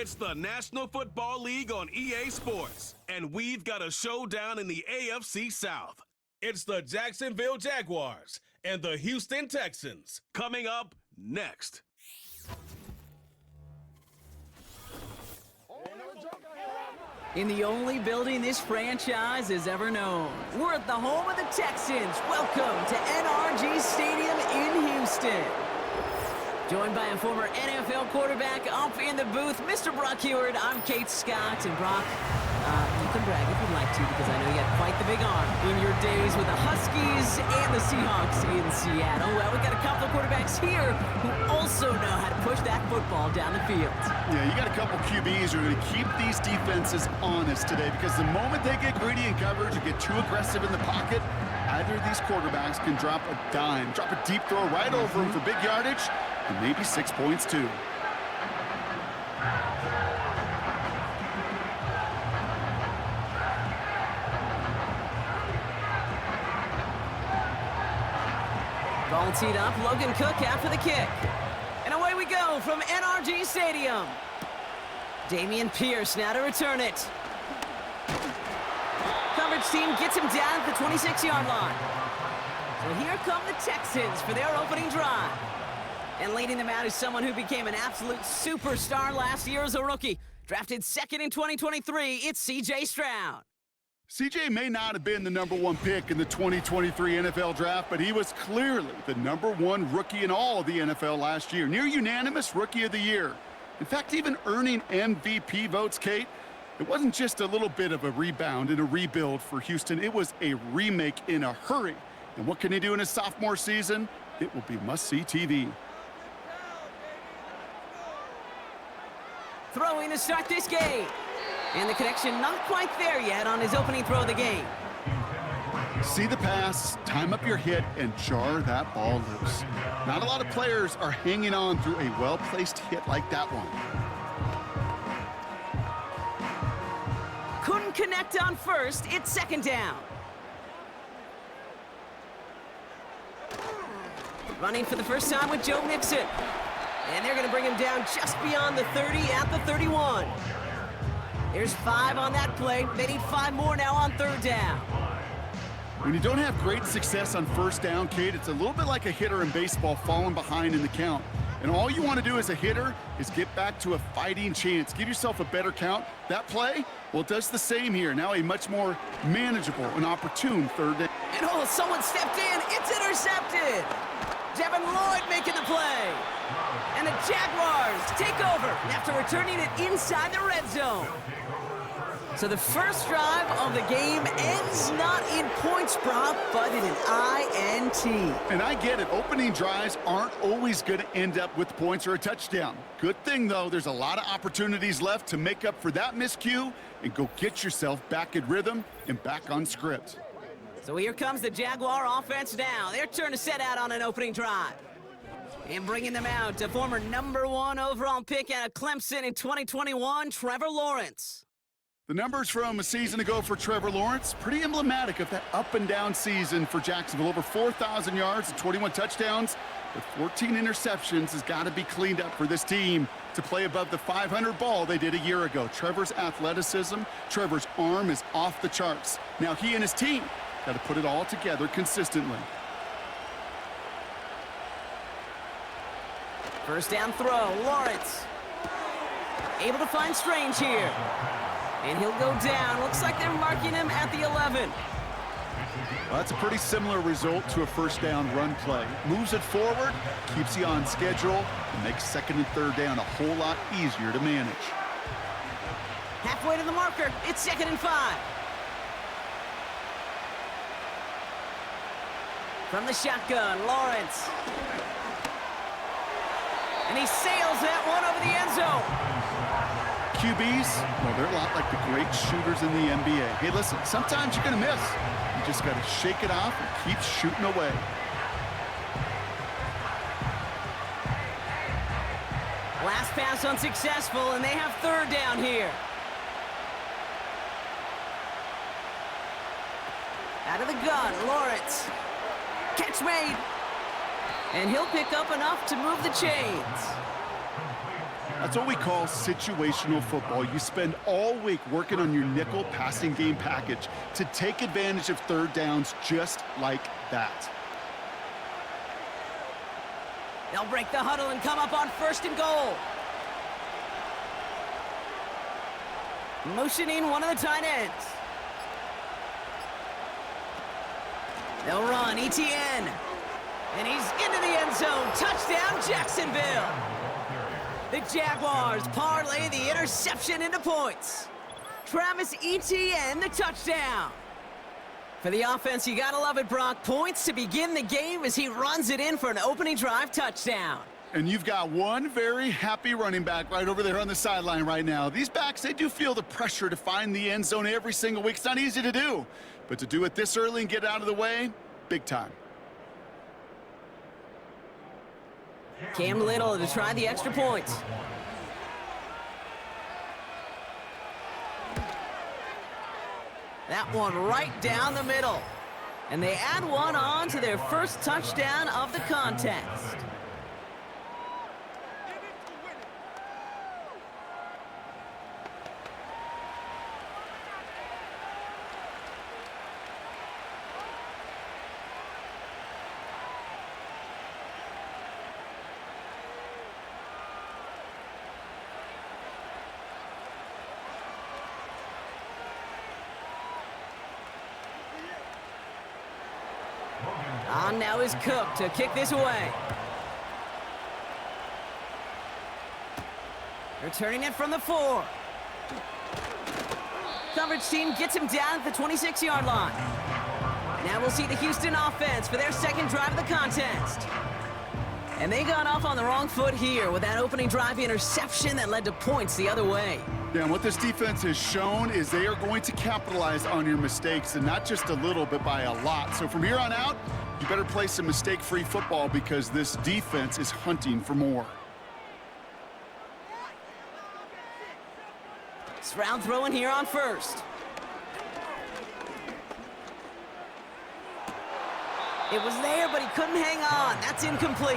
It's the National Football League on EA Sports, and we've got a showdown in the AFC South. It's the Jacksonville Jaguars and the Houston Texans coming up next. In the only building this franchise has ever known, we're at the home of the Texans. Welcome to NRG Stadium in Houston. Joined by a former NFL quarterback up in the booth, Mr. Brock Heward. I'm Kate Scott, and Brock, you can brag if you'd like to, because I know you had quite the big arm in your days with the Huskies and the Seahawks in Seattle. Well, we've got a couple of quarterbacks here who also know how to push that football down the field. Yeah, you got a couple QBs who are going to keep these defenses honest today, because the moment they get greedy in coverage or get too aggressive in the pocket, either of these quarterbacks can drop a dime, drop a deep throw right over them for big yardage, and maybe 6 points too. Ball teed up, Logan Cook after the kick. And away we go from NRG Stadium. Damian Pierce now to return it. Coverage team gets him down at the 26-yard line. So here come the Texans for their opening drive. And leading them out is someone who became an absolute superstar last year as a rookie. Drafted second in 2023, it's C.J. Stroud. CJ may not have been the #1 pick in the 2023 NFL Draft, but he was clearly the #1 rookie in all of the NFL last year. Near unanimous Rookie of the Year. In fact, even earning MVP votes, Kate. It wasn't just a little bit of a rebound and a rebuild for Houston. It was a remake in a hurry. And what can he do in his sophomore season? It will be must-see TV. Throwing to start this game. And the connection not quite there yet on his opening throw of the game. See the pass, time up your hit, and jar that ball loose. Not a lot of players are hanging on through a well-placed hit like that one. Couldn't connect on first. It's second down. Running for the first time with Joe Mixon. And they're going to bring him down just beyond the 30 at the 31. There's 5 on that play. They need 5 more now on third down. When you don't have great success on first down, Kate, it's a little bit like a hitter in baseball falling behind in the count. And all you want to do as a hitter is get back to a fighting chance. Give yourself a better count. That play, well, it does the same here. Now a much more manageable and opportune third down. And oh, someone stepped in. It's intercepted. Devin Lloyd making the play. And the Jaguars take over after returning it inside the red zone. So the first drive of the game ends not in points, Brock, but in an INT. And I get it. Opening drives aren't always going to end up with points or a touchdown. Good thing, though, there's a lot of opportunities left to make up for that miscue and go get yourself back in rhythm and back on script. So here comes the Jaguar offense now. Their turn to set out on an opening drive. And bringing them out, a former #1 overall pick out of Clemson in 2021, Trevor Lawrence. The numbers from a season ago for Trevor Lawrence, pretty emblematic of that up-and-down season for Jacksonville. Over 4,000 yards and 21 touchdowns, but 14 interceptions has got to be cleaned up for this team to play above the 500 ball they did a year ago. Trevor's athleticism, Trevor's arm is off the charts. Now he and his team got to put it all together consistently. First down throw, Lawrence. Able to find Strange here. And he'll go down. Looks like they're marking him at the 11. Well, that's a pretty similar result to a first down run play. Moves it forward, keeps you on schedule, and makes second and third down a whole lot easier to manage. Halfway to the marker, it's second and 5. From the shotgun, Lawrence. And he sails that one over the end zone. QBs, well, they're a lot like the great shooters in the NBA. Hey, listen, sometimes you're going to miss. You just got to shake it off and keep shooting away. Last pass unsuccessful, and they have third down here. Out of the gun, Lawrence. Catch made. And he'll pick up enough to move the chains. That's what we call situational football. You spend all week working on your nickel passing game package to take advantage of third downs just like that. They'll break the huddle and come up on 1st and goal. Motioning one of the tight ends. They'll run ETN. And he's into the end zone. Touchdown, Jacksonville. The Jaguars parlay the interception into points. Travis Etienne, the touchdown. For the offense, you gotta love it, Brock. Points to begin the game as he runs it in for an opening drive touchdown. And you've got one very happy running back right over there on the sideline right now. These backs, they do feel the pressure to find the end zone every single week. It's not easy to do. But to do it this early and get out of the way, big time. Cam Little to try the extra point. That one right down the middle. And they add one on to their first touchdown of the contest. On now is Cook to kick this away. Returning it from the 4. Coverage team gets him down at the 26-yard line. Now we'll see the Houston offense for their second drive of the contest. And they got off on the wrong foot here with that opening drive interception that led to points the other way. Yeah, and what this defense has shown is they are going to capitalize on your mistakes, and not just a little, but by a lot. So from here on out, you better play some mistake-free football because this defense is hunting for more. Stroud throwing here on 1st. It was there, but he couldn't hang on. That's incomplete.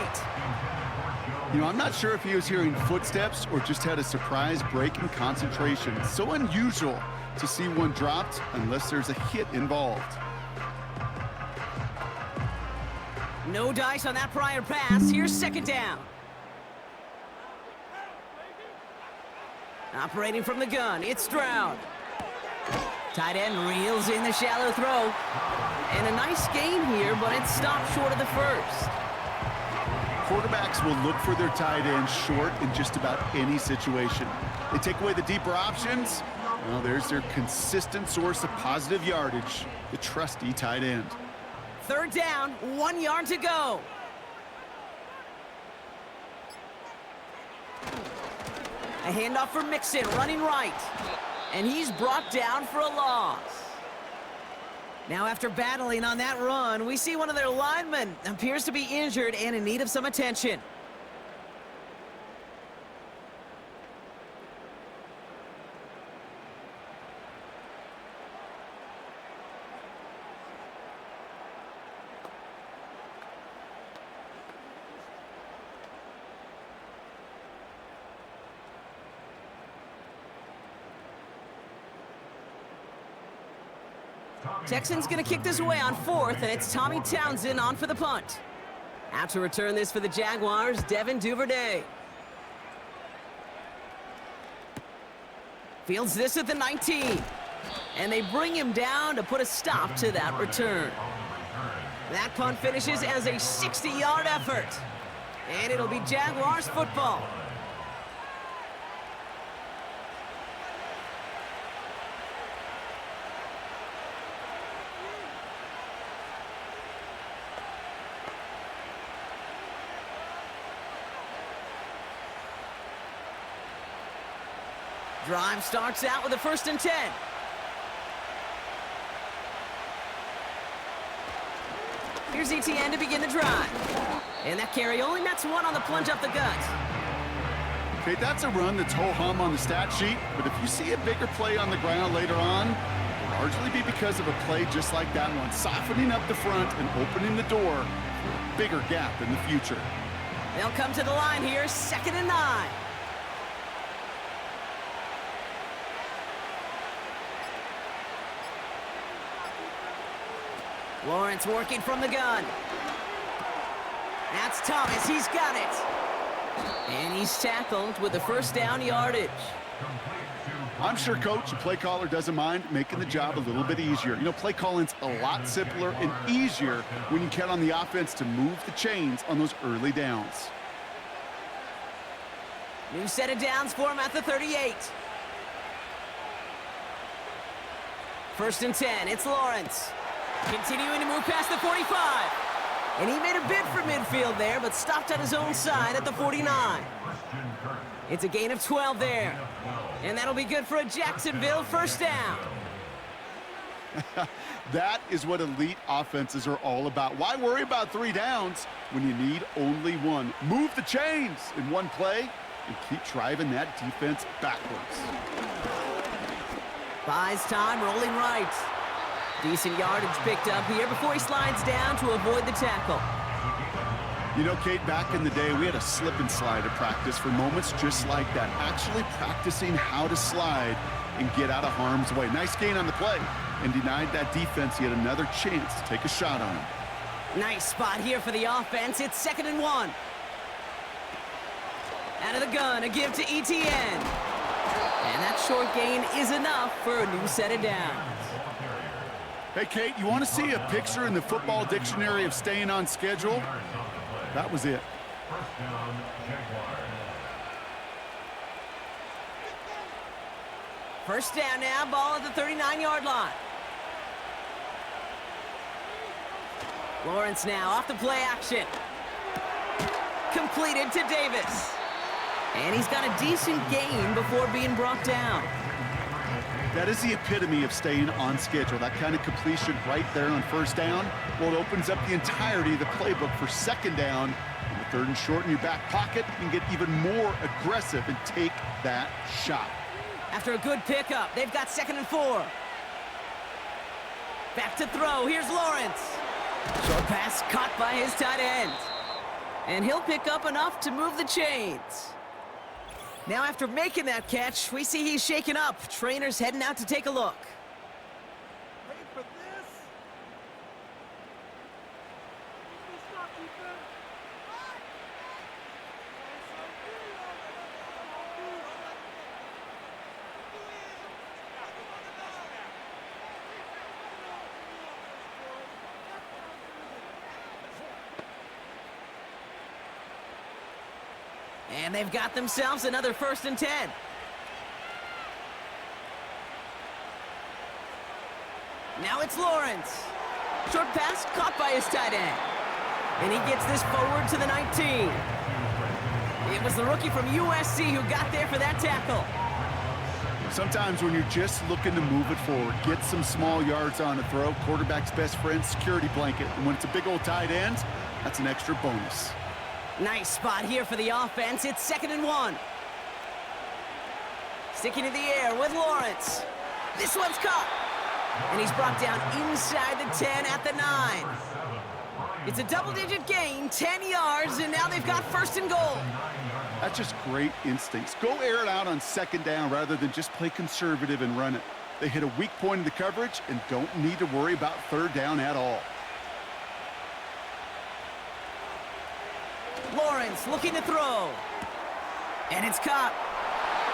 You know, I'm not sure if he was hearing footsteps or just had a surprise break in concentration. It's so unusual to see one dropped unless there's a hit involved. No dice on that prior pass. Here's 2nd down. Operating from the gun, it's Stroud. Tight end reels in the shallow throw. And a nice gain here, but it stopped short of the first. Quarterbacks will look for their tight end short in just about any situation. They take away the deeper options. Well, there's their consistent source of positive yardage, the trusty tight end. 3rd down, 1 yard to go. A handoff for Mixon, running right. And he's brought down for a loss. Now after battling on that run, we see one of their linemen appears to be injured and in need of some attention. Texans going to kick this away on 4th, and it's Tommy Townsend on for the punt. Out to return this for the Jaguars, Devin Duvernay. Fields this at the 19. And they bring him down to put a stop to that return. That punt finishes as a 60-yard effort. And it'll be Jaguars football. Drive starts out with a 1st and 10. Here's ETN to begin the drive. And that carry only nets 1 on the plunge up the gut. Okay, that's a run that's ho-hum on the stat sheet, but if you see a bigger play on the ground later on, it'll largely be because of a play just like that one, softening up the front and opening the door for a bigger gap in the future. They'll come to the line here, 2nd and 9. Lawrence working from the gun. That's Thomas. He's got it. And he's tackled with the first down yardage. I'm sure coach, the play caller, doesn't mind making the job a little bit easier. You know, play calling's a lot simpler and easier when you count on the offense to move the chains on those early downs. New set of downs for him at the 38. First and 10, it's Lawrence. Continuing to move past the 45. And he made a bid for midfield there, but stopped on his own side at the 49. It's a gain of 12 there. And that'll be good for a Jacksonville first down. That is what elite offenses are all about. Why worry about 3 downs when you need only one? Move the chains in one play and keep driving that defense backwards. Buys time, rolling right. Decent yardage picked up here before he slides down to avoid the tackle. You know, Kate, back in the day, we had a slip and slide at practice for moments just like that. Actually practicing how to slide and get out of harm's way. Nice gain on the play and denied that defense yet another chance to take a shot on him. Nice spot here for the offense. It's 2nd and 1. Out of the gun, a give to ETN. And that short gain is enough for a new set of downs. Hey, Kate, you want to see a picture in the football dictionary of staying on schedule? That was it. First down now, ball at the 39-yard line. Lawrence now off the play action. Completed to Davis. And he's got a decent gain before being brought down. That is the epitome of staying on schedule. That kind of completion right there on first down. Well, it opens up the entirety of the playbook for second down. And the 3rd and short in your back pocket, you can get even more aggressive and take that shot. After a good pickup, they've got 2nd and 4. Back to throw. Here's Lawrence. Short pass caught by his tight end. And he'll pick up enough to move the chains. Now after making that catch, we see he's shaken up. Trainer's heading out to take a look. Ready for this? Stop defense. And they've got themselves another 1st and 10. Now it's Lawrence. Short pass caught by his tight end. And he gets this forward to the 19. It was the rookie from USC who got there for that tackle. Sometimes when you're just looking to move it forward, get some small yards on a throw, quarterback's best friend, security blanket. And when it's a big old tight end, that's an extra bonus. Nice spot here for the offense. It's 2nd and 1. Sticking in the air with Lawrence. This one's caught. And he's brought down inside the 10 at the 9. It's a double-digit gain, 10 yards, and now they've got 1st and goal. That's just great instincts. Go air it out on 2nd down rather than just play conservative and run it. They hit a weak point in the coverage and don't need to worry about 3rd down at all. Lawrence looking to throw. And it's caught.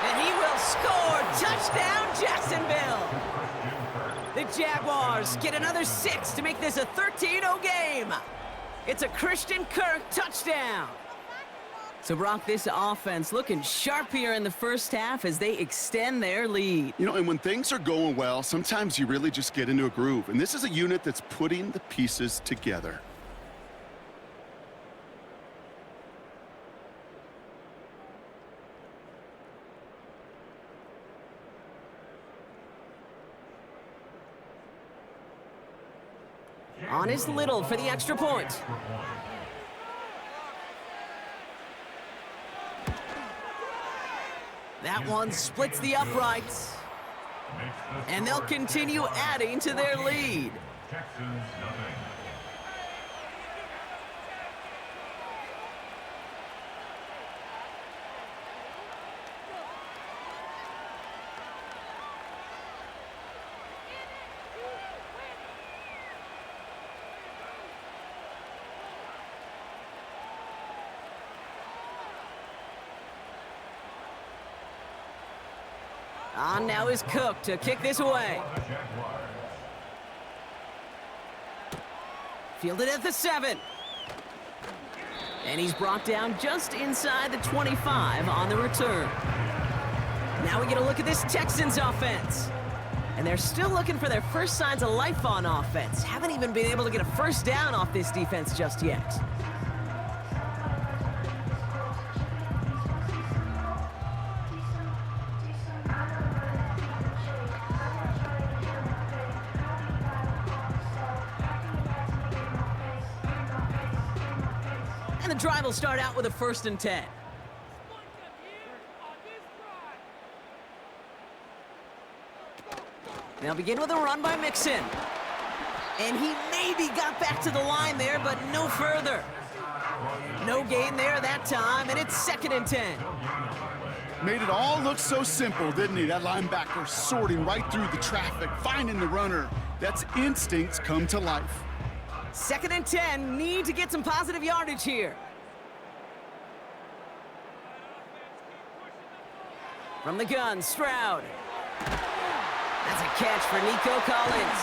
And he will score. Touchdown, Jacksonville. The Jaguars get another 6 to make this a 13-0 game. It's a Christian Kirk touchdown. So, Brock, this offense looking sharp here in the first half as they extend their lead. You know, and when things are going well, sometimes you really just get into a groove. And this is a unit that's putting the pieces together. On is Little for the extra point. That one splits the uprights. And they'll continue adding to their lead. On now is Cook to kick this away. Fielded at the 7. And he's brought down just inside the 25 on the return. Now we get a look at this Texans offense. And they're still looking for their first signs of life on offense. Haven't even been able to get a first down off this defense just yet. And the drive will start out with a 1st and 10. They'll begin with a run by Mixon. And he maybe got back to the line there, but no further. No gain there that time, and it's 2nd and 10. Made it all look so simple, didn't he? That linebacker sorting right through the traffic, finding the runner. That's instincts come to life. 2nd and 10, need to get some positive yardage here. From the gun, Stroud. That's a catch for Nico Collins.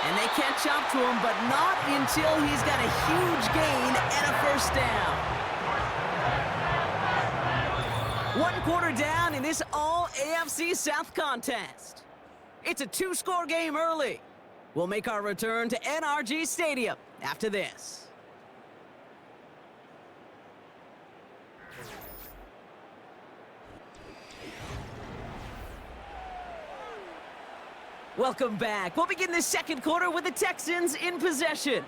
And they catch up to him, but not until he's got a huge gain and a 1st down. 1 quarter down in this all-AFC South contest. It's a 2-score game early. We'll make our return to NRG Stadium after this. Welcome back. We'll begin the 2nd quarter with the Texans in possession.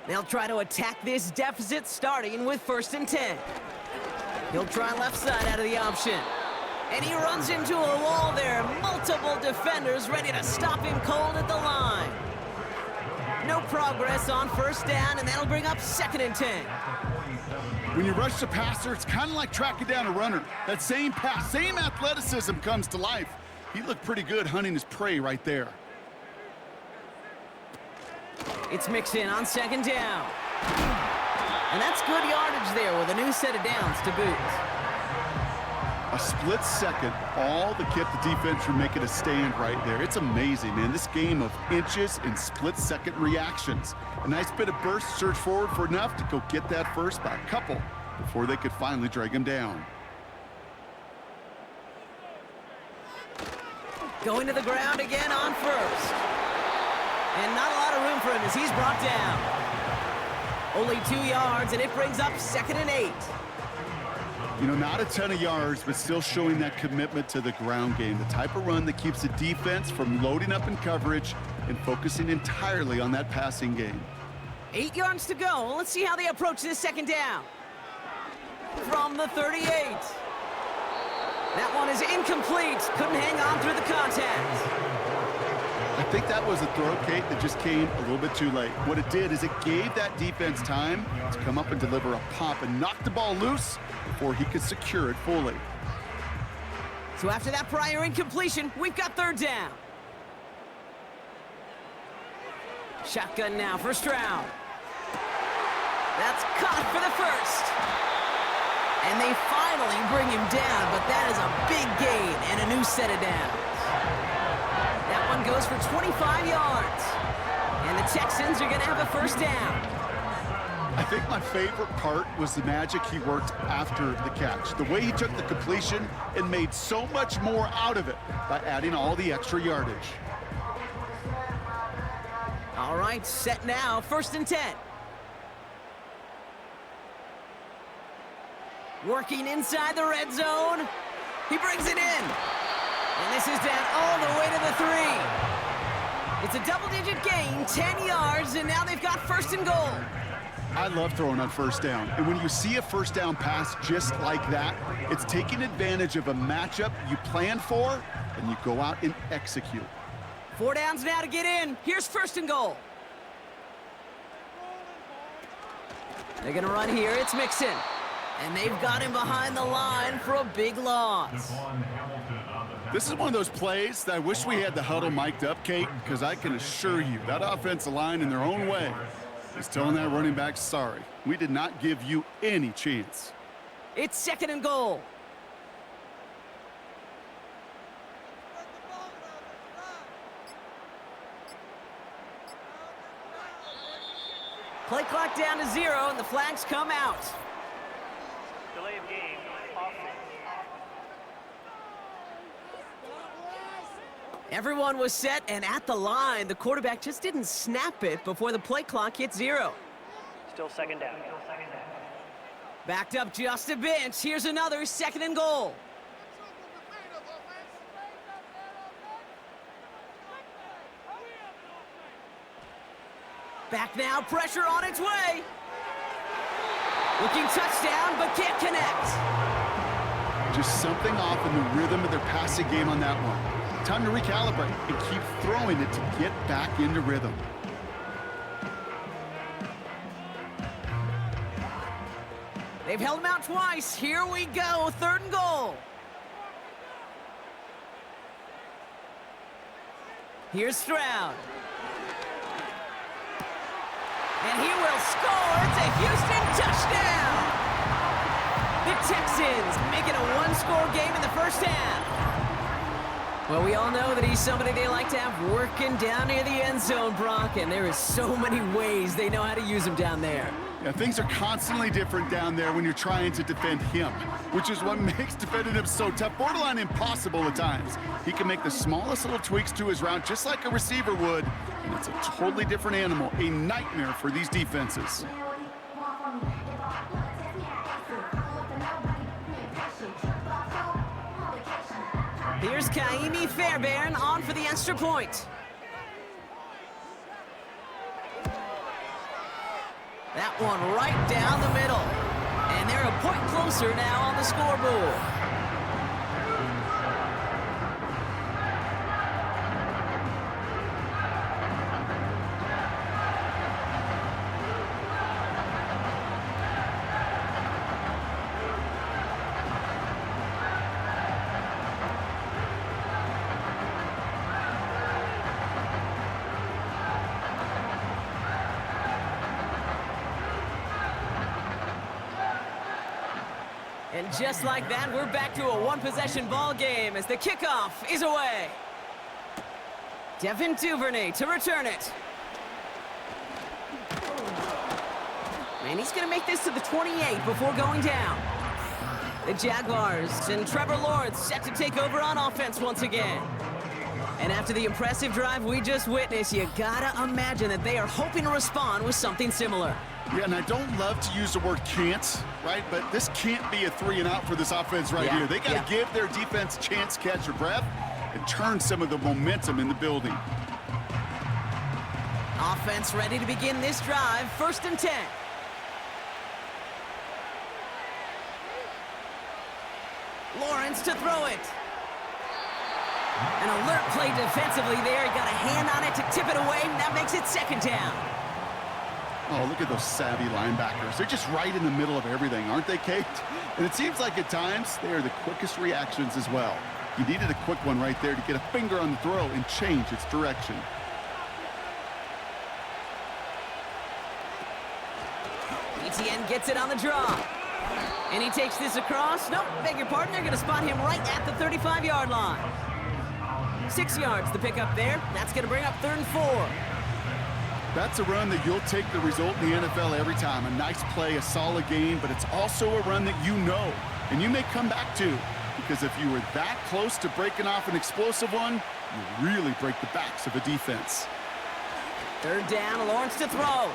They'll try to attack this deficit starting with 1st and 10. He'll try left side out of the option. And he runs into a wall there. Multiple defenders ready to stop him cold at the line. No progress on 1st down, and that'll bring up 2nd and 10. When you rush the passer, it's kind of like tracking down a runner. That same pass, same athleticism comes to life. He looked pretty good hunting his prey right there. It's Mixon on 2nd down. And that's good yardage there with a new set of downs to boot. A split second, all that kept the defense from making a stand right there. It's amazing, man. This game of inches and split-second reactions. A nice bit of burst, surge forward for enough to go get that first by a couple before they could finally drag him down. Going to the ground again on 1st. And not a lot of room for him as he's brought down. Only 2 yards, and it brings up 2nd and 8. You know, not a ton of yards, but still showing that commitment to the ground game. The type of run that keeps the defense from loading up in coverage and focusing entirely on that passing game. 8 yards to go. Let's see how they approach this 2nd down. From the 38. That one is incomplete. Couldn't hang on through the contact. I think that was a throw, Kate, that just came a little bit too late. What it did is it gave that defense time to come up and deliver a pop and knock the ball loose before he could secure it fully. So after that prior incompletion, we've got 3rd down. Shotgun now for Stroud. That's caught for the 1st. And they finally bring him down, but that is a big gain and a new set of downs. That one goes for 25 yards. And the Texans are going to have a 1st down. I think my favorite part was the magic he worked after the catch. The way he took the completion and made so much more out of it by adding all the extra yardage. All right, set now, 1st and 10. Working inside the red zone. He brings it in. And this is down all the way to the 3. It's a double-digit gain, 10 yards, and now they've got 1st and goal. I love throwing on 1st down. And when you see a 1st down pass just like that, it's taking advantage of a matchup you plan for, and you go out and execute. 4 downs now to get in. Here's 1st and goal. They're going to run here. It's Mixon. And they've got him behind the line for a big loss. This is one of those plays that I wish we had the huddle mic'd up, Kate, because I can assure you that offensive line in their own way is telling that running back, sorry, we did not give you any chance. It's 2nd and goal. Play clock down to 0, and the flags come out. Delay of game, offense. Everyone was set and at the line. The quarterback just didn't snap it before the play clock hit 0. Still second down. Backed up just a bit. Here's another 2nd and goal. Back now, pressure on its way. Looking touchdown, but can't connect. Just something off in the rhythm of their passing game on that one. Time to recalibrate and keep throwing it to get back into rhythm. They've held him out twice. Here we go, 3rd and goal. Here's Stroud. And he will score. It's a Houston touchdown. The Texans make it a one-score game in the first half. Well, we all know that he's somebody they like to have working down near the end zone, Brock, and there is so many ways they know how to use him down there. Yeah, things are constantly different down there when you're trying to defend him, which is what makes defending him so tough, borderline impossible at times. He can make the smallest little tweaks to his route just like a receiver would, and it's a totally different animal, a nightmare for these defenses. Here's Kaimi Fairbairn on for the extra point. That one right down the middle. And they're a point closer now on the scoreboard. And just like that, we're back to a one-possession ball game as the kickoff is away. Devin Duvernay to return it. And he's going to make this to the 28 before going down. The Jaguars and Trevor Lawrence set to take over on offense once again. And after the impressive drive we just witnessed, you gotta imagine that they are hoping to respond with something similar. Yeah, and I don't love to use the word can't, right? But this can't be a 3-and-out for this offense right here. They got to give their defense a chance to catch their breath and turn some of the momentum in the building. Offense ready to begin this drive. 1st and 10. Lawrence to throw it. An alert play defensively there. He got a hand on it to tip it away, and that makes it 2nd down. Oh, look at those savvy linebackers. They're just right in the middle of everything, aren't they, Kate? And it seems like at times they are the quickest reactions as well. You needed a quick one right there to get a finger on the throw and change its direction. ETN gets it on the draw. And he takes this across. Nope, beg your pardon. They're going to spot him right at the 35-yard line. 6 yards to pick up there. That's going to bring up 3rd and 4. That's a run that you'll take the result in the NFL every time. A nice play, a solid game, but it's also a run that you know and you may come back to, because if you were that close to breaking off an explosive one, you really break the backs of a defense. 3rd down, Lawrence to throw.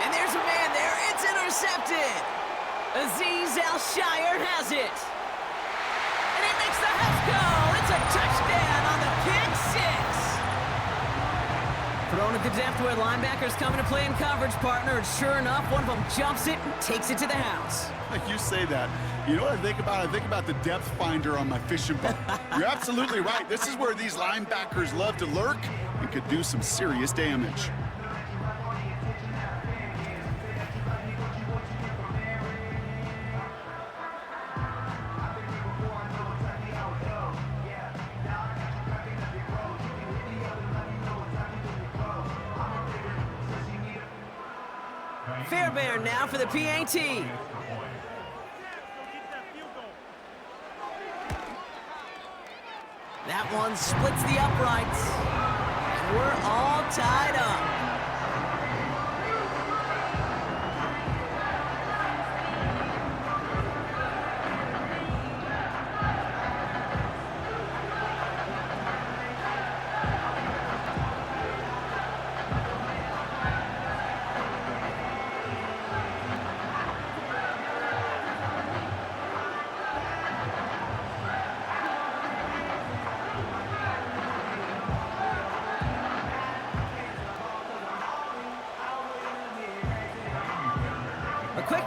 And there's a man there. It's intercepted. Azeez Al-Shire has it. And he makes the half goal. It's a touchdown on the pick 6. Thrown at the depth where linebackers coming to play in coverage, partner, and sure enough, one of them jumps it and takes it to the house. You say that. You know what I think about? I think about the depth finder on my fishing boat. You're absolutely right. This is where these linebackers love to lurk and could do some serious damage. Fairbairn now for the PAT. That one splits the uprights. And we're all tied up.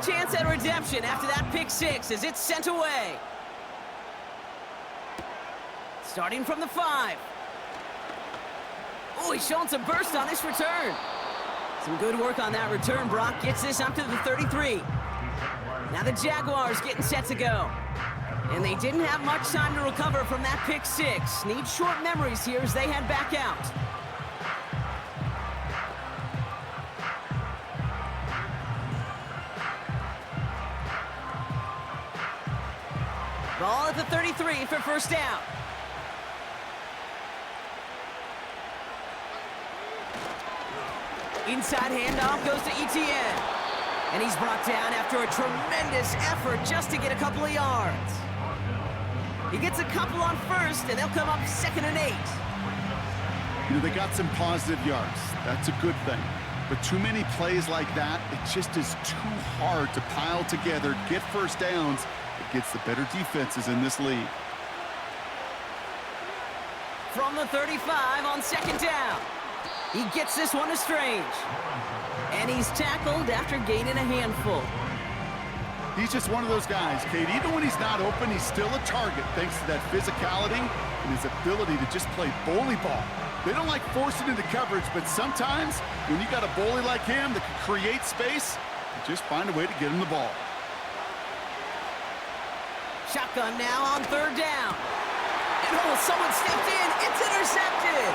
chance at redemption after that pick six as it's sent away. Starting from the 5. Oh, he's showing some burst on this return. Some good work on that return. Brock gets this up to the 33. Now the Jaguars getting set to go. And they didn't have much time to recover from that pick six. Need short memories here as they head back out. Ball at the 33 for first down. Inside handoff goes to Etienne. And he's brought down after a tremendous effort just to get a couple of yards. He gets a couple on first, and they'll come up 2nd and 8. You know, they got some positive yards. That's a good thing. But too many plays like that, it just is too hard to pile together, get first downs against the better defenses in this league. From the 35 on 2nd down. He gets this one to Strange. And he's tackled after gaining a handful. He's just one of those guys, Kate. Even when he's not open, he's still a target thanks to that physicality and his ability to just play bully ball. They don't like forcing into coverage, but sometimes when you got a bully like him that can create space, you just find a way to get him the ball. Shotgun now on 3rd down. And oh, someone stepped in. It's intercepted.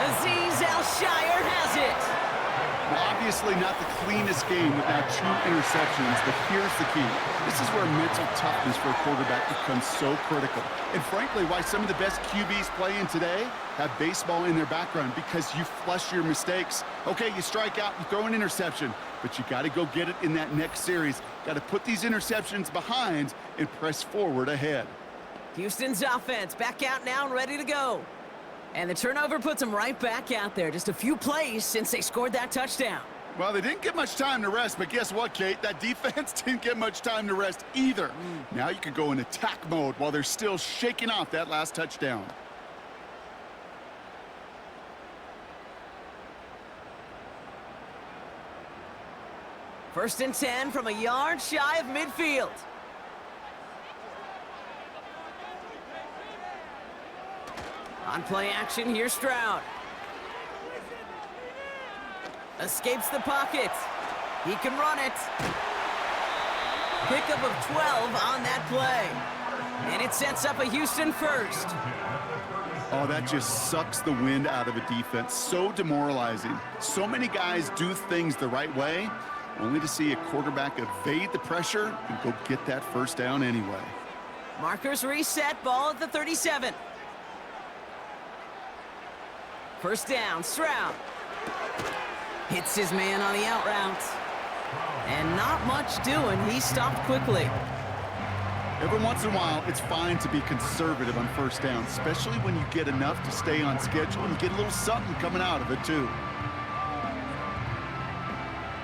Azeez Al-Shire has it. Now, obviously not the cleanest game with now 2 interceptions, but here's the key. This is where mental toughness for a quarterback becomes so critical. And frankly, why some of the best QBs playing today have baseball in their background, because you flush your mistakes. Okay, you strike out, you throw an interception, but you got to go get it in that next series. Got to put these interceptions behind and press forward ahead. Houston's offense back out now and ready to go. And the turnover puts them right back out there. Just a few plays since they scored that touchdown. Well, they didn't get much time to rest, but guess what, Kate? That defense didn't get much time to rest either. Now you can go in attack mode while they're still shaking off that last touchdown. First and 10 from a yard shy of midfield. On play action, here's Stroud. Escapes the pocket. He can run it. Pickup of 12 on that play. And it sets up a Houston first. Oh, that just sucks the wind out of a defense. So demoralizing. So many guys do things the right way, only to see a quarterback evade the pressure and go get that first down anyway. Markers reset, ball at the 37. First down, Stroud. Hits his man on the out route. And not much doing. He stopped quickly. Every once in a while, it's fine to be conservative on first down, especially when you get enough to stay on schedule and get a little something coming out of it, too.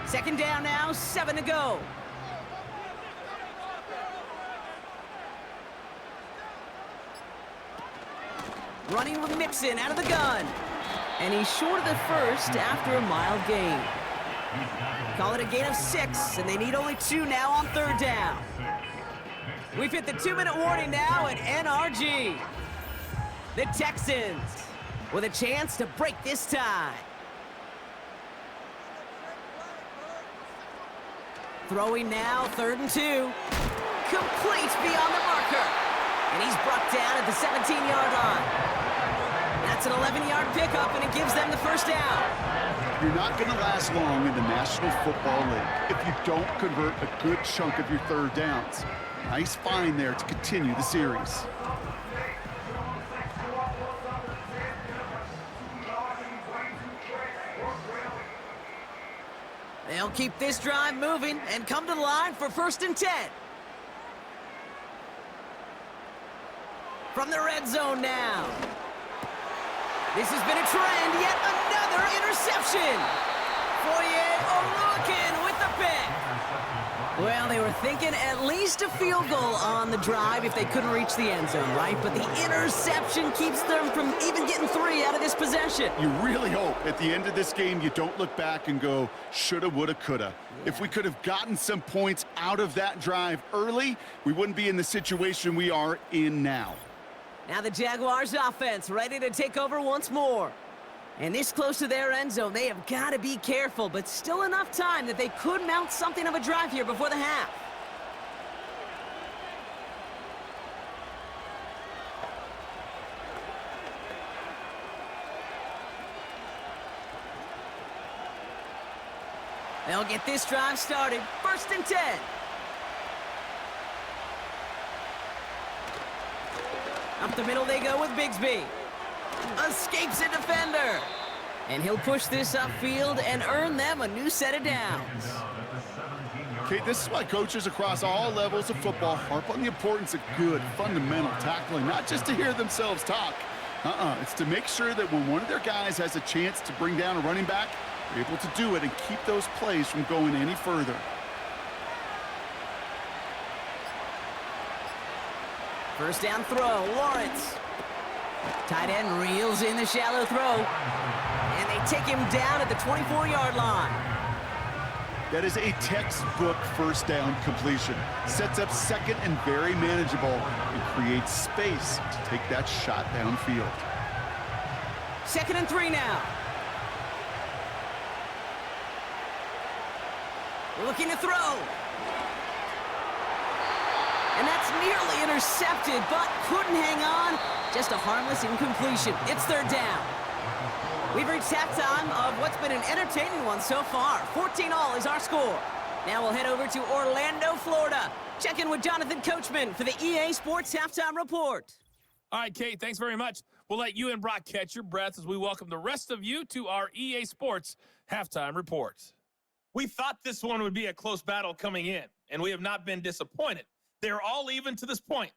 2nd down now, 7 to go. Running with Mixon out of the gun. And he's short of the first after a mild gain. Call it a gain of 6, and they need only 2 now on 3rd down. We've hit the 2-minute warning now at NRG. The Texans with a chance to break this tie. Throwing now, 3rd and 2. Complete beyond the marker. And he's brought down at the 17-yard line. That's an 11-yard pickup, and it gives them the first down. You're not going to last long in the National Football League if you don't convert a good chunk of your 3rd downs. Nice find there to continue the series. They'll keep this drive moving and come to the line for 1st and 10. From the red zone now. This has been a trend, yet another interception. Foye Oluokun with the pick. Well, they were thinking at least least a field goal on the drive if they couldn't reach the end zone, right? But the interception keeps them from even getting 3 out of this possession. You really hope at the end of this game you don't look back and go, shoulda, woulda, coulda. Yeah. If we could have gotten some points out of that drive early, we wouldn't be in the situation we are in now. Now the Jaguars offense ready to take over once more. And this close to their end zone, they have got to be careful, but still enough time that they could mount something of a drive here before the half. They'll get this drive started. 1st and 10. Up the middle they go with Bigsby. Escapes a defender. And he'll push this upfield and earn them a new set of downs. Okay, this is why coaches across all levels of football harp on the importance of good, fundamental tackling, not just to hear themselves talk. It's to make sure that when one of their guys has a chance to bring down a running back, they're able to do it and keep those plays from going any further. First down throw, Lawrence. Tight end reels in the shallow throw. And they take him down at the 24-yard line. That is a textbook first down completion. Sets up second and very manageable and creates space to take that shot downfield. 2nd and 3 now. Looking to throw. And that's nearly intercepted, but couldn't hang on. Just a harmless incompletion. It's 3rd down. We've reached halftime of what's been an entertaining one so far. 14-all is our score. Now we'll head over to Orlando, Florida. Check in with Jonathan Coachman for the EA Sports Halftime Report. All right, Kate, thanks very much. We'll let you and Brock catch your breath as we welcome the rest of you to our EA Sports Halftime Report. We thought this one would be a close battle coming in, and we have not been disappointed. They're all even to this point.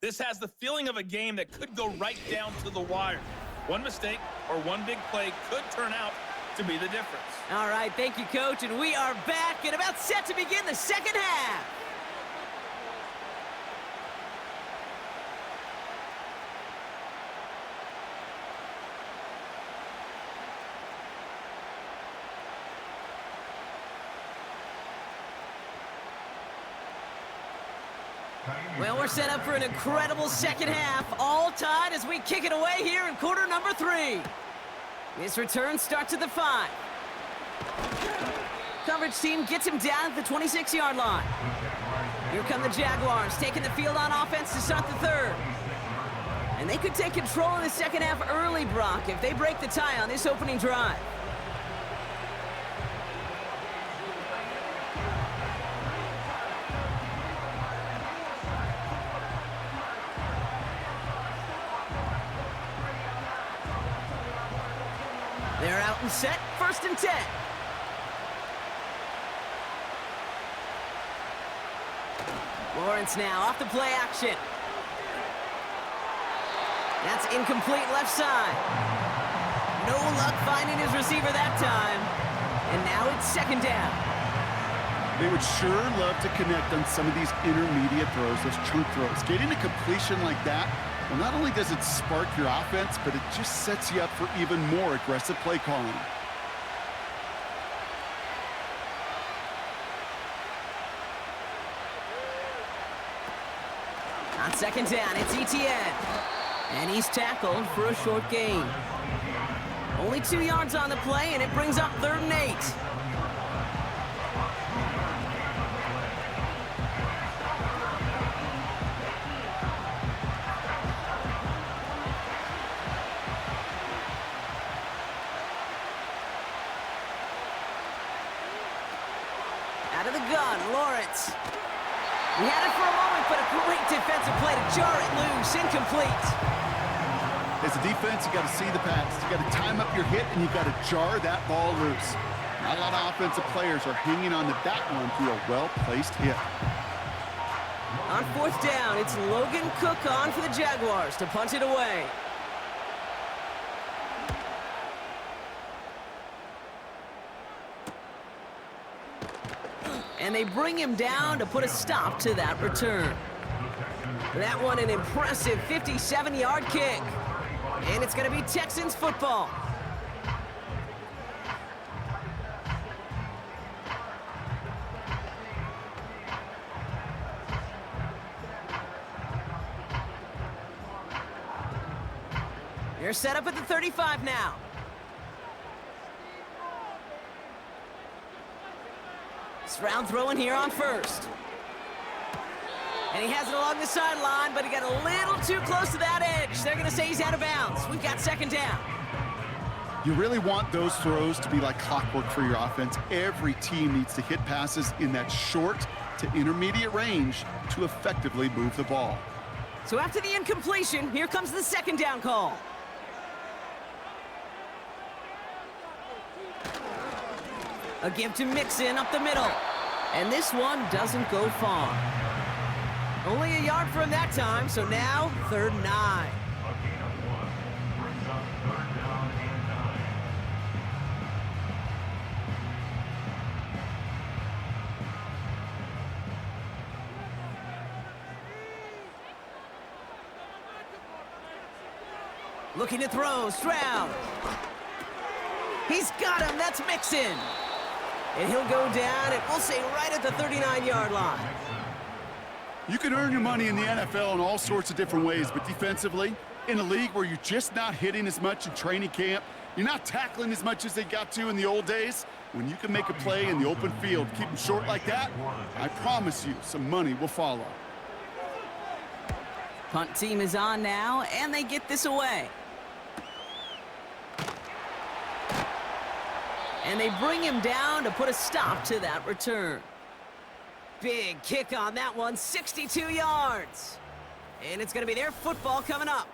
This has the feeling of a game that could go right down to the wire. One mistake or one big play could turn out to be the difference. All right, thank you, Coach, and we are back and about set to begin the second half. Well, we're set up for an incredible second half, all tied as we kick it away here in quarter number 3. This return starts at the 5. Coverage team gets him down at the 26-yard line. Here come the Jaguars, taking the field on offense to start the 3rd. And they could take control in the second half early, Brock, if they break the tie on this opening drive. They're out and set, 1st and 10. Lawrence now off the play action. That's incomplete left side. No luck finding his receiver that time. And now it's 2nd down. They would sure love to connect on some of these intermediate throws, those chunk throws. Getting a completion like that, well, not only does it spark your offense, but it just sets you up for even more aggressive play calling. On 2nd down, it's ETN. And he's tackled for a short gain. Only 2 yards on the play, and it brings up 3rd and 8. Out of the gun, Lawrence. He had it for a moment, but a great defensive play to jar it loose. Incomplete. As a defense, you got to see the pass. You got to time up your hit, and you got to jar that ball loose. Not a lot of offensive players are hanging on to that one through a well-placed hit. On 4th down, it's Logan Cook on for the Jaguars to punt it away. And they bring him down to put a stop to that return. That one an impressive 57-yard kick. And it's going to be Texans football. They're set up at the 35 now. Stroud throwing here on first. And he has it along the sideline, but he got a little too close to that edge. They're going to say he's out of bounds. We've got second down. You really want those throws to be like clockwork for your offense. Every team needs to hit passes in that short to intermediate range to effectively move the ball. So after the incompletion, here comes the second down call. A give to Mixon up the middle. And this one doesn't go far. Only a yard for him that time, so now 3rd and 9. Looking to throw, Stroud. He's got him, that's Mixon. And he'll go down, and we'll say right at the 39-yard line. You can earn your money in the NFL in all sorts of different ways, but defensively, in a league where you're just not hitting as much in training camp, you're not tackling as much as they got to in the old days, when you can make a play in the open field, keep them short like that, I promise you some money will follow. Punt team is on now, and they get this away. And they bring him down to put a stop to that return. Big kick on that one, 62 yards. And it's going to be their football coming up.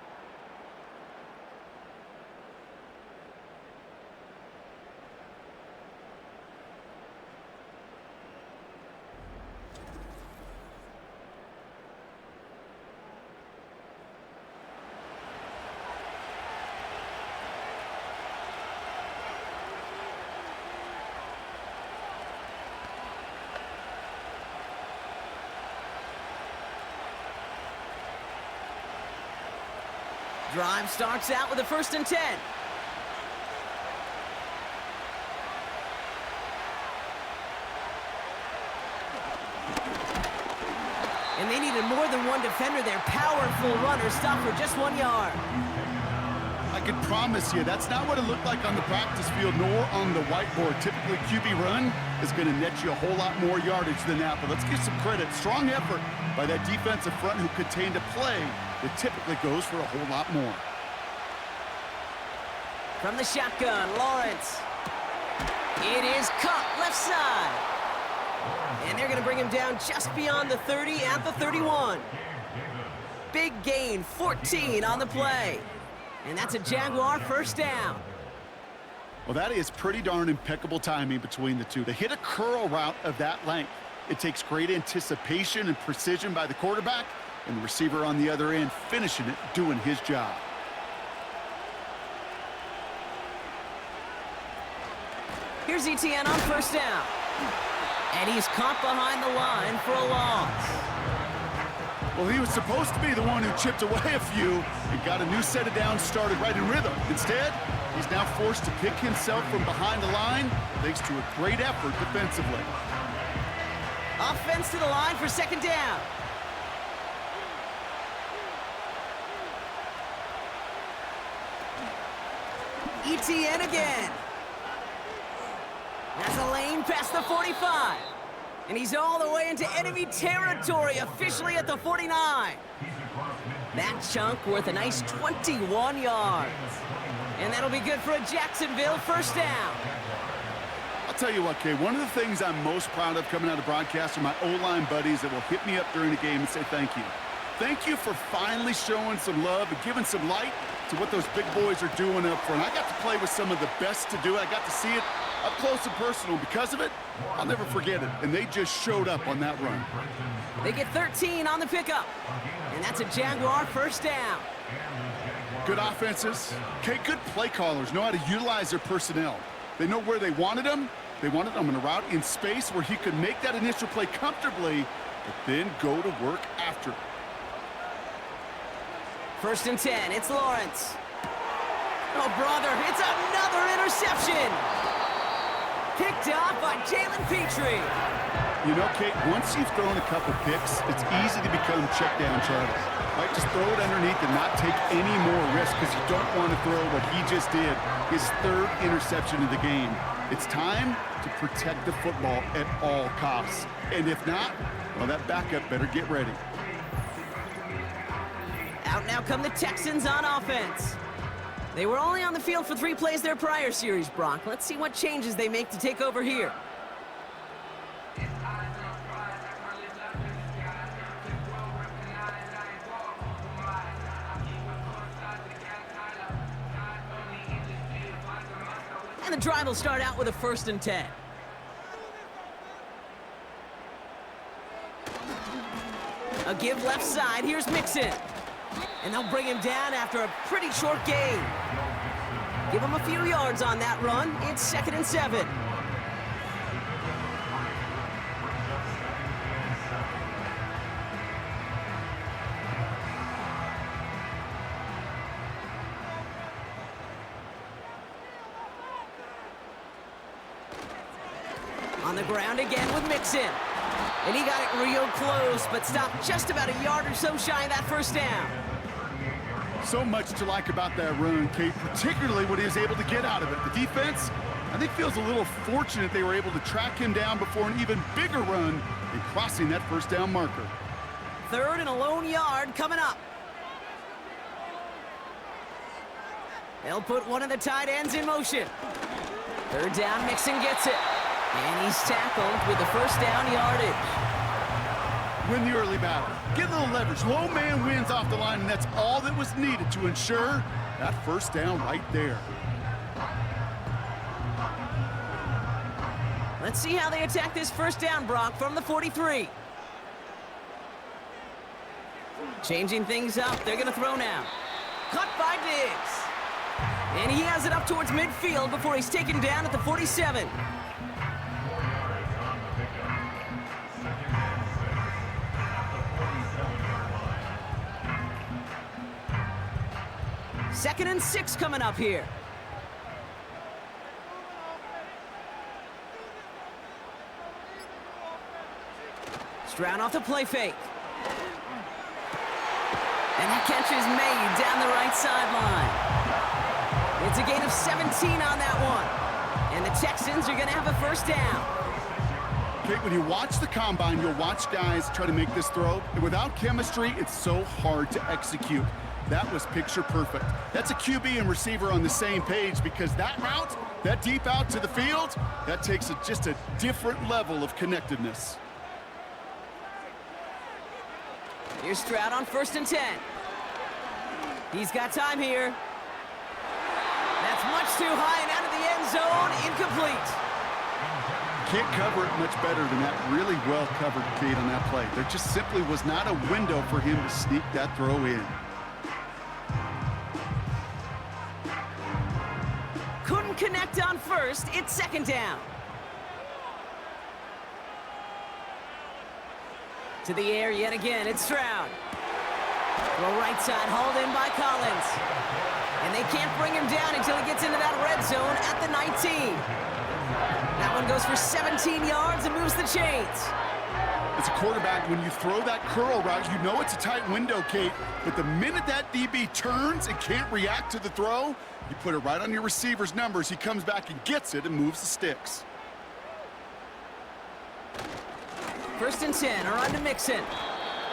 Drive starts out with a 1st and 10. And they needed more than one defender. Their powerful runner stopped for just 1 yard. I can promise you that's not what it looked like on the practice field nor on the whiteboard. Typically, QB run is going to net you a whole lot more yardage than that. But let's give some credit. Strong effort by that defensive front who contained a play that typically goes for a whole lot more. From the shotgun, Lawrence. It is caught left side. And they're going to bring him down just beyond the 30 at the 31. Big gain, 14 on the play. And that's a Jaguar 1st down. Well, that is pretty darn impeccable timing between the two. To hit a curl route of that length, it takes great anticipation and precision by the quarterback, and the receiver on the other end finishing it, doing his job. Here's ETN on 1st down. And he's caught behind the line for a loss. Well, he was supposed to be the one who chipped away a few and got a new set of downs started right in rhythm. Instead, he's now forced to pick himself from behind the line thanks to a great effort defensively. Offense to the line for 2nd down. ETN again. That's a lane past the 45. And he's all the way into enemy territory, officially at the 49. That chunk worth a nice 21 yards. And that'll be good for a Jacksonville 1st down. I'll tell you what, Kay, one of the things I'm most proud of coming out of broadcast are my O-line buddies that will hit me up during the game and say thank you. Thank you for finally showing some love and giving some light to what those big boys are doing up front. I got to play with some of the best to do it. I got to see it up close and personal. Because of it, I'll never forget it. And they just showed up on that run. They get 13 on the pickup. And that's a Jaguar 1st down. Good offenses. Okay, good play callers know how to utilize their personnel. They know where they wanted them, They wanted him on a route in space where he could make that initial play comfortably, but then go to work after. 1st and 10, it's Lawrence. Oh, brother, it's another interception. Picked off by Jalen Petrie. You know, Kate, once you've thrown a couple picks, it's easy to become check down Charlie. Right, just throw it underneath and not take any more risk because you don't want to throw what he just did, his 3rd interception of the game. It's time to protect the football at all costs. And if not, well, that backup better get ready. Out now come the Texans on offense. They were only on the field for 3 plays their prior series, Brock. Let's see what changes they make to take over here. And the drive will start out with a 1st and 10. A give left side. Here's Mixon. And they'll bring him down after a pretty short gain. Give him a few yards on that run. It's 2nd and 7. On the ground again with Mixon. And he got it real close, but stopped just about a yard or so shy of that 1st down. So much to like about that run, Kate, particularly what he was able to get out of it. The defense, I think, feels a little fortunate they were able to track him down before an even bigger run in crossing that 1st down marker. 3rd and a lone yard coming up. They'll put one of the tight ends in motion. 3rd down, Mixon gets it. And he's tackled with the 1st down yardage. Win the early battle. Get a little leverage. Low man wins off the line, and that's all that was needed to ensure that 1st down right there. Let's see how they attack this 1st down, Brock, from the 43. Changing things up. They're going to throw now. Caught by Diggs. And he has it up towards midfield before he's taken down at the 47. 2nd and 6 coming up here. Stroud off the play fake. And that catch is made down the right sideline. It's a gain of 17 on that one. And the Texans are going to have a 1st down. Kate, when you watch the combine, you'll watch guys try to make this throw. And without chemistry, it's so hard to execute. That was picture perfect. That's a QB and receiver on the same page because that route, that deep out to the field, that takes just a different level of connectedness. Here's Stroud on 1st and 10. He's got time here. That's much too high and out of the end zone. Incomplete. Can't cover it much better than that. Really well covered, Kate, on that play. There just simply was not a window for him to sneak that throw in. Couldn't connect on 1st. It's 2nd down. To the air yet again. It's Stroud. Throw right side, hauled in by Collins. And they can't bring him down until he gets into that red zone at the 19. That one goes for 17 yards and moves the chains. As a quarterback, when you throw that curl route, you know it's a tight window, Kate. But the minute that DB turns and can't react to the throw, you put it right on your receiver's numbers. He comes back and gets it and moves the sticks. 1st and 10 are on to Mixon.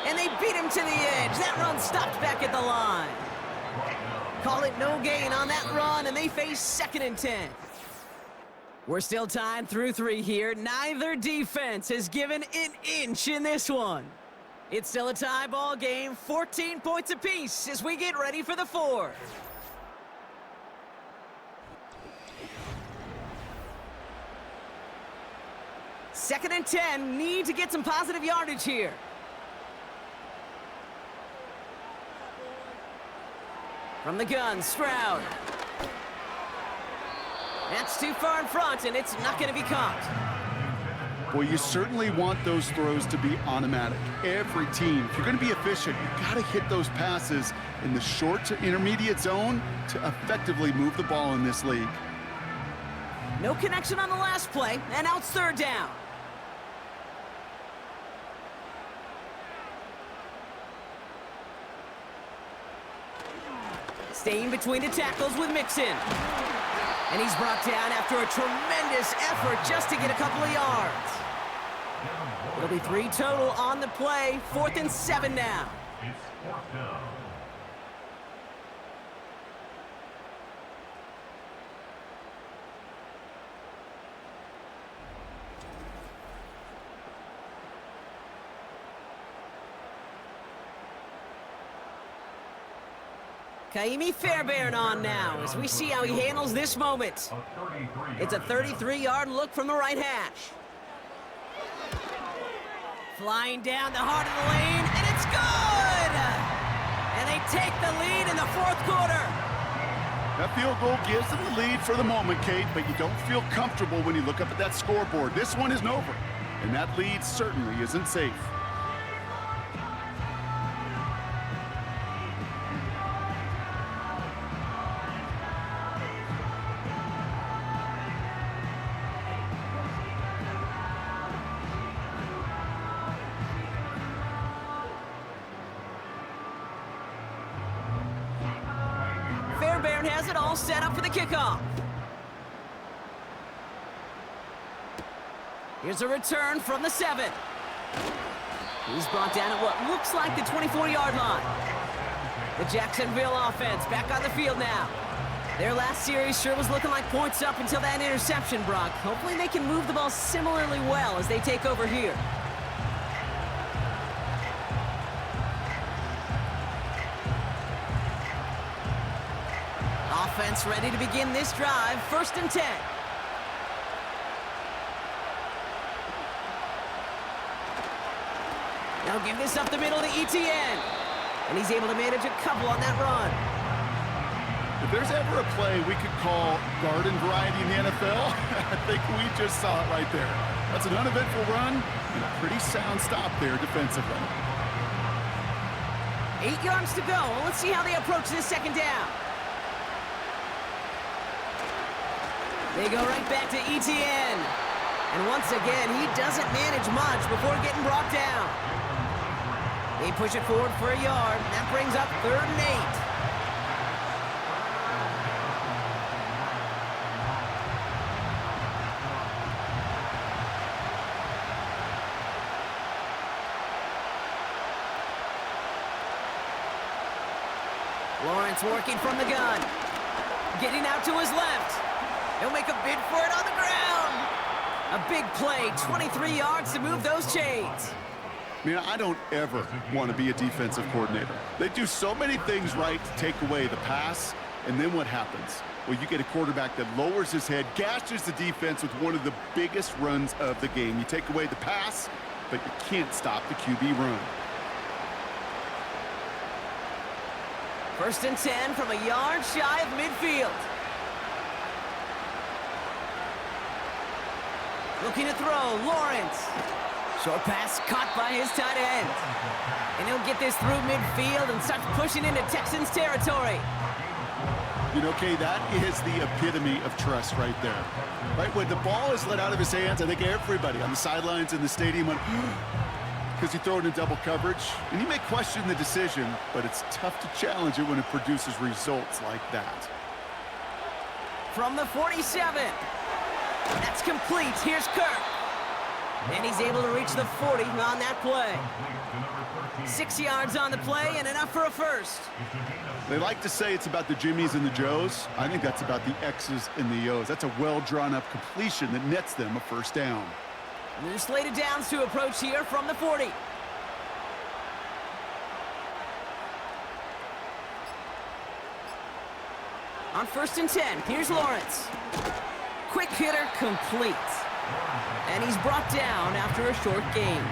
And they beat him to the edge. That run stopped back at the line. Call it no gain on that run, and they face 2nd and 10. We're still tied through 3 here. Neither defense has given an inch in this one. It's still a tie ball game, 14 points apiece as we get ready for the 4th. Second and 10, need to get some positive yardage here. From the gun, Stroud. That's too far in front, and it's not going to be caught. Boy, you certainly want those throws to be automatic. Every team, if you're going to be efficient, you got to hit those passes in the short to intermediate zone to effectively move the ball in this league. No connection on the last play, and now it's third down. Staying between the tackles with Mixon. And he's brought down after a tremendous effort just to get a couple of yards. It'll be 3 total on the play, 4th and 7 now. Kaimi Fairbairn on now as we see how he handles this moment. It's a 33-yard look from the right hash. Flying down the heart of the lane, and it's good! And they take the lead in the 4th quarter. That field goal gives them the lead for the moment, Kate, but you don't feel comfortable when you look up at that scoreboard. This one isn't over, and that lead certainly isn't safe. Fairbairn has it all set up for the kickoff. Here's a return from the 7. He's brought down at what looks like the 24-yard line. The Jacksonville offense back on the field now. Their last series sure was looking like points up until that interception, Brock. Hopefully they can move the ball similarly well as they take over here. Offense ready to begin this drive, 1st and 10. Now give this up the middle to ETN. And he's able to manage a couple on that run. If there's ever a play we could call garden variety in the NFL, I think we just saw it right there. That's an uneventful run and a pretty sound stop there defensively. 8 yards to go. Let's see how they approach this 2nd down. They go right back to ETN. And once again, he doesn't manage much before getting brought down. They push it forward for a yard. That brings up 3rd and 8. Lawrence working from the gun. Getting out to his left. He'll make a bid for it on the ground. A big play, 23 yards to move those chains. Man, I don't ever want to be a defensive coordinator. They do so many things right to take away the pass, and then what happens? Well, you get a quarterback that lowers his head, gashes the defense with one of the biggest runs of the game. You take away the pass, but you can't stop the QB run. 1st and 10 from a yard shy of midfield. Looking to throw, Lawrence. Short pass caught by his tight end. And he'll get this through midfield and start pushing into Texans territory. You know, Kay, that is the epitome of trust right there. Right, when the ball is let out of his hands, I think everybody on the sidelines in the stadium went, because he threw it in double coverage. And you may question the decision, but it's tough to challenge it when it produces results like that. From the 47. That's complete. Here's Kirk. And he's able to reach the 40 on that play. 6 yards on the play and enough for a first. They like to say it's about the Jimmies and the Joes. I think that's about the X's and the O's. That's a well-drawn-up completion that nets them a first down. New slated downs to approach here from the 40. On 1st and 10, here's Lawrence. Quick hitter complete. And he's brought down after a short gain.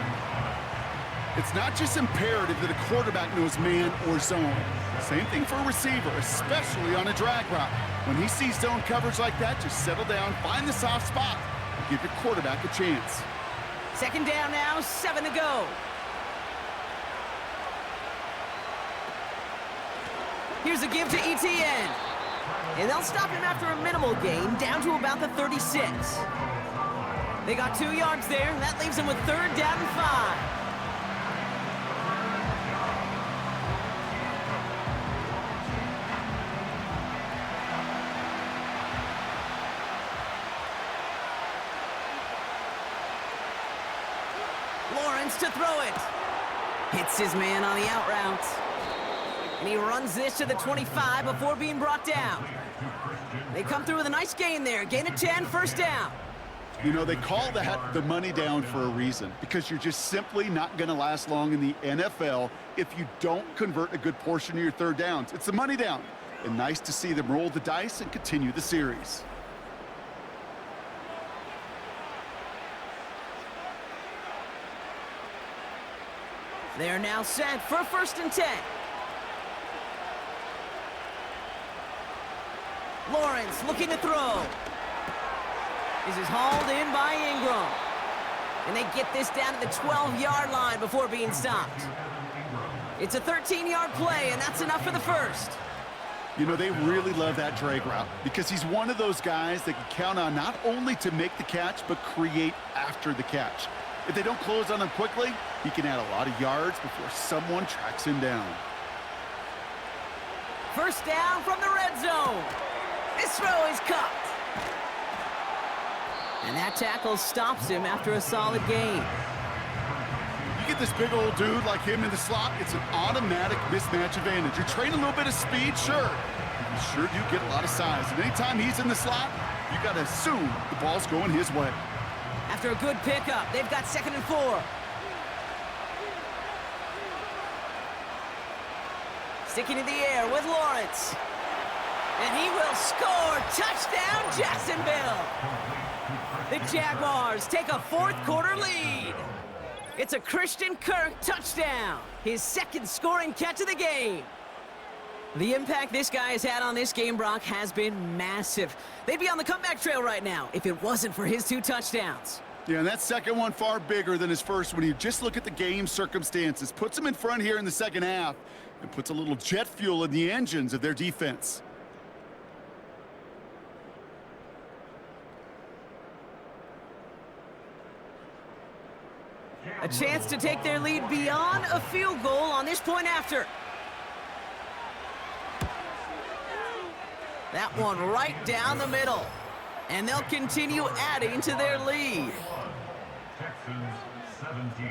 It's not just imperative that a quarterback knows man or zone. Same thing for a receiver, especially on a drag route. When he sees zone coverage like that, just settle down, find the soft spot, and give your quarterback a chance. Second down now, 7 to go. Here's a give to ETN. And they'll stop him after a minimal gain, down to about the 36. They got 2 yards there. That leaves them with 3rd down and 5. Lawrence to throw it. Hits his man on the out route. And he runs this to the 25 before being brought down. They come through with a nice gain there. Gain of 10, 1st down. You know, they call that the money down for a reason, because you're just simply not going to last long in the NFL if you don't convert a good portion of your 3rd downs. It's the money down. And nice to see them roll the dice and continue the series. They're now set for 1st and 10. Lawrence looking to throw. This is hauled in by Ingram. And they get this down to the 12-yard line before being stopped. It's a 13-yard play, and that's enough for the 1st. You know, they really love that drag route because he's one of those guys that can count on not only to make the catch, but create after the catch. If they don't close on him quickly, he can add a lot of yards before someone tracks him down. 1st down from the red zone. This throw is caught. And that tackle stops him after a solid gain. You get this big old dude like him in the slot, it's an automatic mismatch advantage. You're training a little bit of speed, sure. You sure do get a lot of size. And anytime he's in the slot, you got to assume the ball's going his way. After a good pickup, they've got 2nd and 4. Sticking in the air with Lawrence. And he will score. Touchdown, Jacksonville. The Jaguars take a 4th quarter lead. It's a Christian Kirk touchdown. His 2nd scoring catch of the game. The impact this guy has had on this game, Brock, has been massive. They'd be on the comeback trail right now if it wasn't for his 2 touchdowns. Yeah, and that 2nd one far bigger than his 1st when you just look at the game circumstances. Puts him in front here in the 2nd half and puts a little jet fuel in the engines of their defense. A chance to take their lead beyond a field goal on this point after. That one right down the middle. And they'll continue adding to their lead. Texans 17.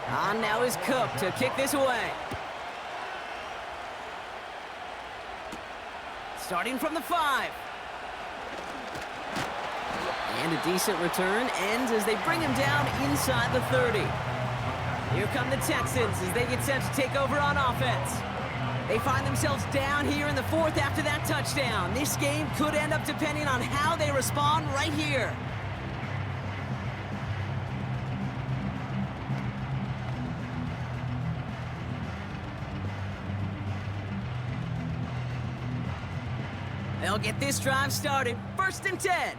On now is Cook to kick this away. Starting from the 5. And a decent return ends as they bring him down inside the 30. Here come the Texans as they get set to take over on offense. They find themselves down here in the 4th after that touchdown. This game could end up depending on how they respond right here. They'll get this drive started. 1st and 10.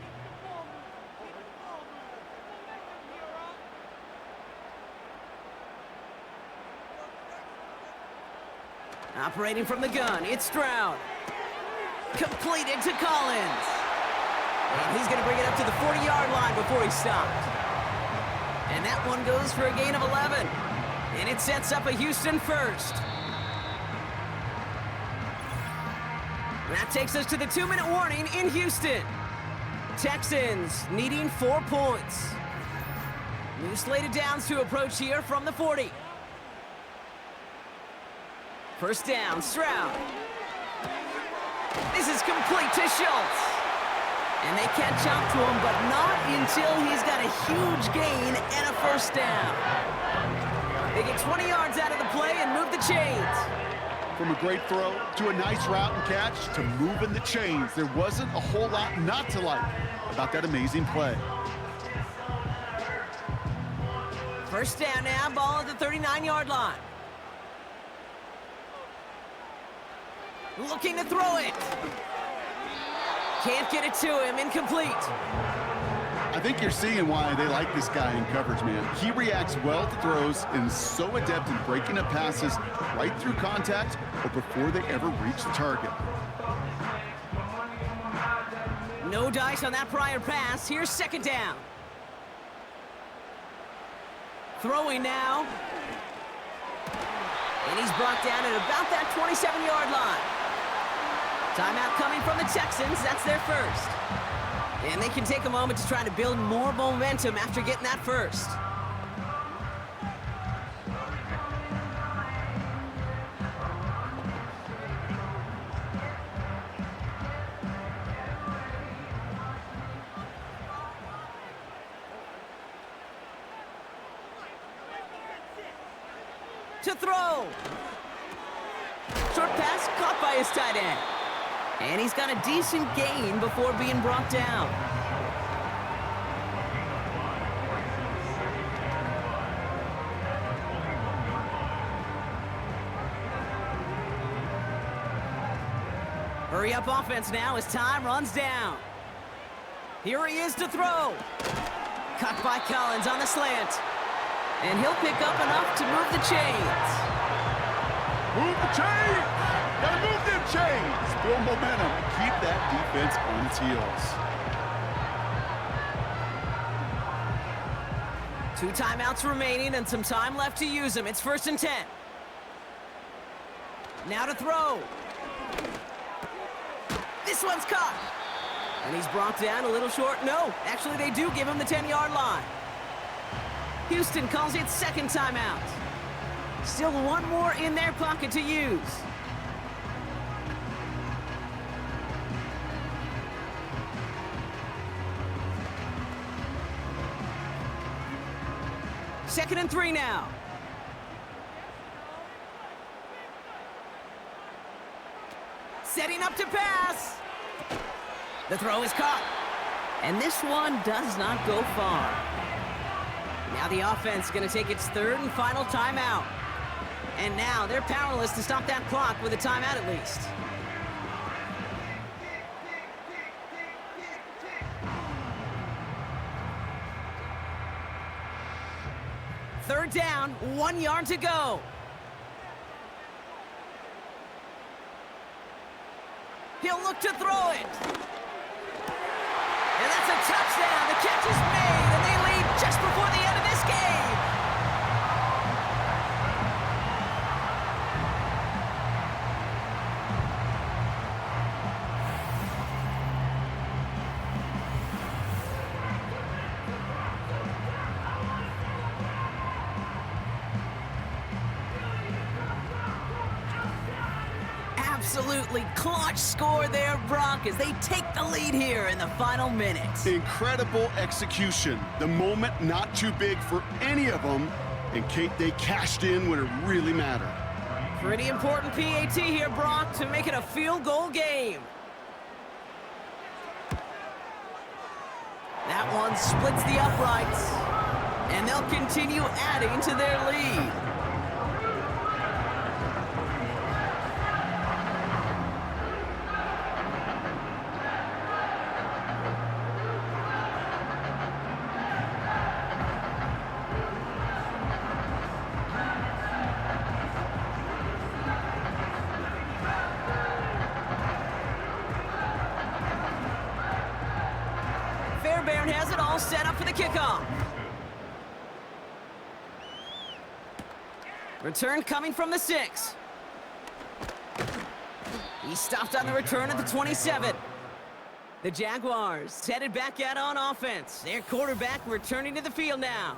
Operating from the gun, it's Stroud. Completed to Collins. And he's going to bring it up to the 40-yard line before he's stopped. And that one goes for a gain of 11. And it sets up a Houston 1st. That takes us to the 2-minute warning in Houston. Texans needing 4 points. New slated downs to approach here from the 40. First down, Stroud. This is complete to Schultz. And they catch up to him, but not until he's got a huge gain and a first down. They get 20 yards out of the play and move the chains. From a great throw to a nice route and catch to moving the chains, there wasn't a whole lot not to like about that amazing play. First down now, ball at the 39-yard line. Looking to throw it. Can't get it to him, incomplete. I think you're seeing why they like this guy in coverage, man. He reacts well to throws and is so adept in breaking up passes right through contact or before they ever reach the target. No dice on that prior pass. Here's second down. Throwing now. And he's brought down at about that 27-yard line. Timeout coming from the Texans. That's their first. And they can take a moment to try to build more momentum after getting that first. To throw. Short pass caught by his tight end. And he's got a decent gain before being brought down. Hurry up offense now as time runs down. Here he is to throw. Cut by Collins on the slant. And he'll pick up enough to move the chains. Move the chains! Gotta move them chains! Build momentum. Keep that defense on its heels. 2 timeouts remaining and some time left to use them. It's 1st and 10. Now to throw. This one's caught. And he's brought down a little short. No, actually they do give him the 10-yard line. Houston calls it second timeout. Still one more in their pocket to use. Second and 3 now. Setting up to pass. The throw is caught. And this one does not go far. Now the offense is going to take its 3rd and final timeout. And now they're powerless to stop that clock with a timeout at least. Third down, 1 yard to go. He'll look to throw it. And that's a touchdown. The catch is made, and they lead just before the end of this game. Absolutely clutch score there, Brock, as they take the lead here in the final minutes. Incredible execution. The moment not too big for any of them, and they cashed in when it really mattered. Pretty important PAT here, Brock, to make it a field goal game. That one splits the uprights, and they'll continue adding to their lead. Fairbairn has it all set up for the kickoff. Return coming from the 6. He stopped on the return at the 27. The Jaguars headed back out on offense. Their quarterback returning to the field now.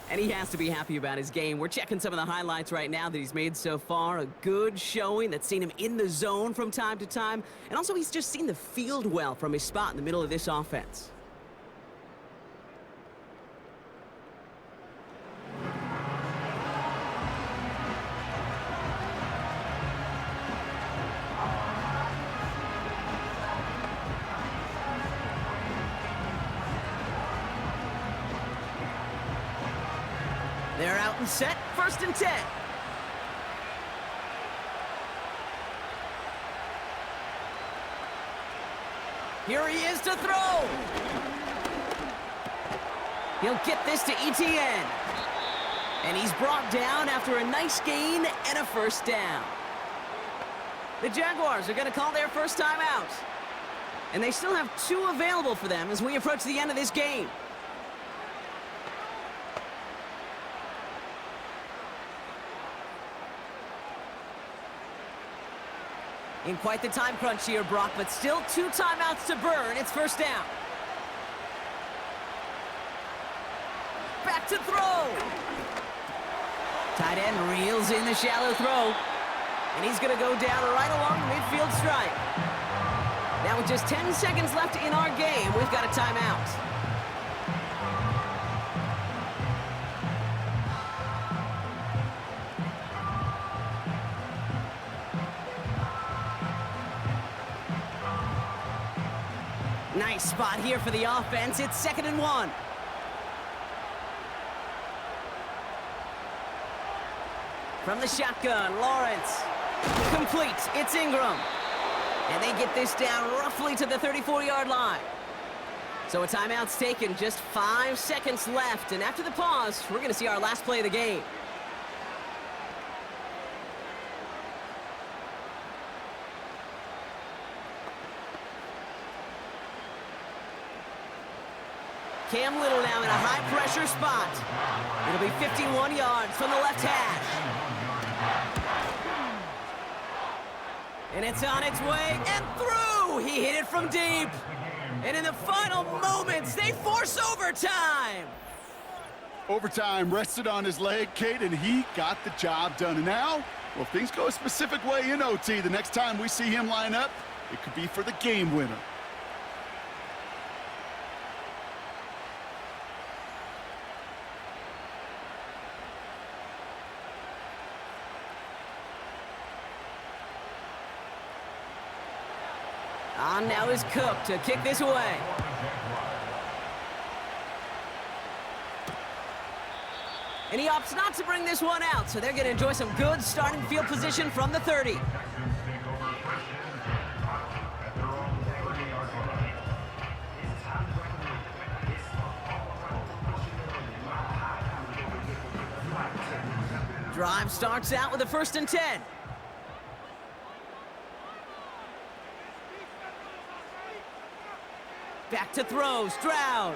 And he has to be happy about his game. We're checking some of the highlights right now that he's made so far. A good showing that's seen him in the zone from time to time. And also, he's just seen the field well from his spot in the middle of this offense. They're out and set, 1st and 10. Here he is to throw. He'll get this to ETN. And he's brought down after a nice gain and a 1st down. The Jaguars are going to call their first time out. And they still have 2 available for them as we approach the end of this game. In quite the time crunch here, Brock, but still 2 timeouts to burn. It's 1st down. Back to throw. Tight end reels in the shallow throw. And he's going to go down right along the midfield stripe. Now with just 10 seconds left in our game, we've got a timeout. Nice spot here for the offense. It's 2nd and 1. From the shotgun, Lawrence. Complete. It's Ingram. And they get this down roughly to the 34-yard line. So a timeout's taken, just 5 seconds left. And after the pause, we're going to see our last play of the game. Cam Little now in a high-pressure spot. It'll be 51 yards from the left hash. And it's on its way and through! He hit it from deep. And in the final moments, they force overtime. Overtime rested on his leg, Kate, and he got the job done. And now, well, if things go a specific way in OT, the next time we see him line up, it could be for the game winner. On now is Cook to kick this away. And he opts not to bring this one out, so they're going to enjoy some good starting field position from the 30. Drive starts out with a 1st and 10. Back to throw, Stroud.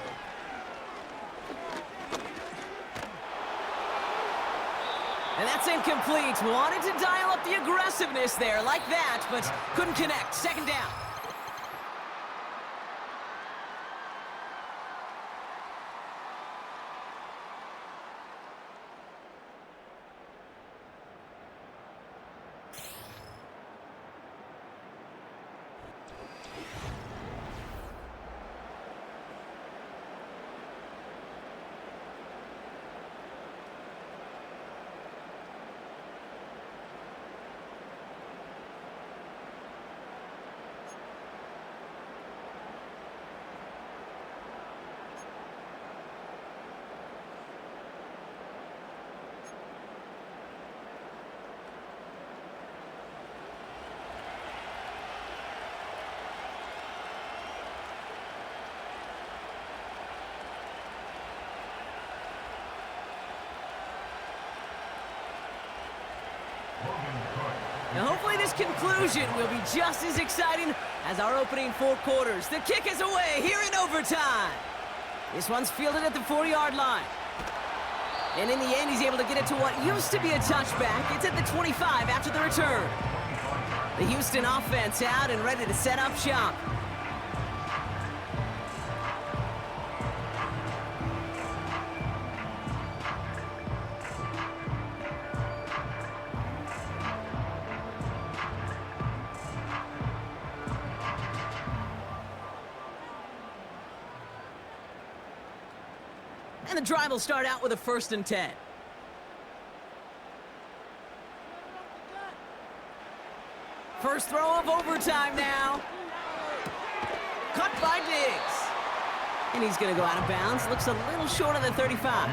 And that's incomplete. Wanted to dial up the aggressiveness there like that, but couldn't connect. 2nd down. Now hopefully this conclusion will be just as exciting as our opening 4 quarters. The kick is away here in overtime. This one's fielded at the 40-yard line. And in the end, he's able to get it to what used to be a touchback. It's at the 25 after the return. The Houston offense out and ready to set up shop. And the drive will start out with a 1st and 10. First throw of overtime now. Cut by Diggs. And he's going to go out of bounds. Looks a little short of the 35.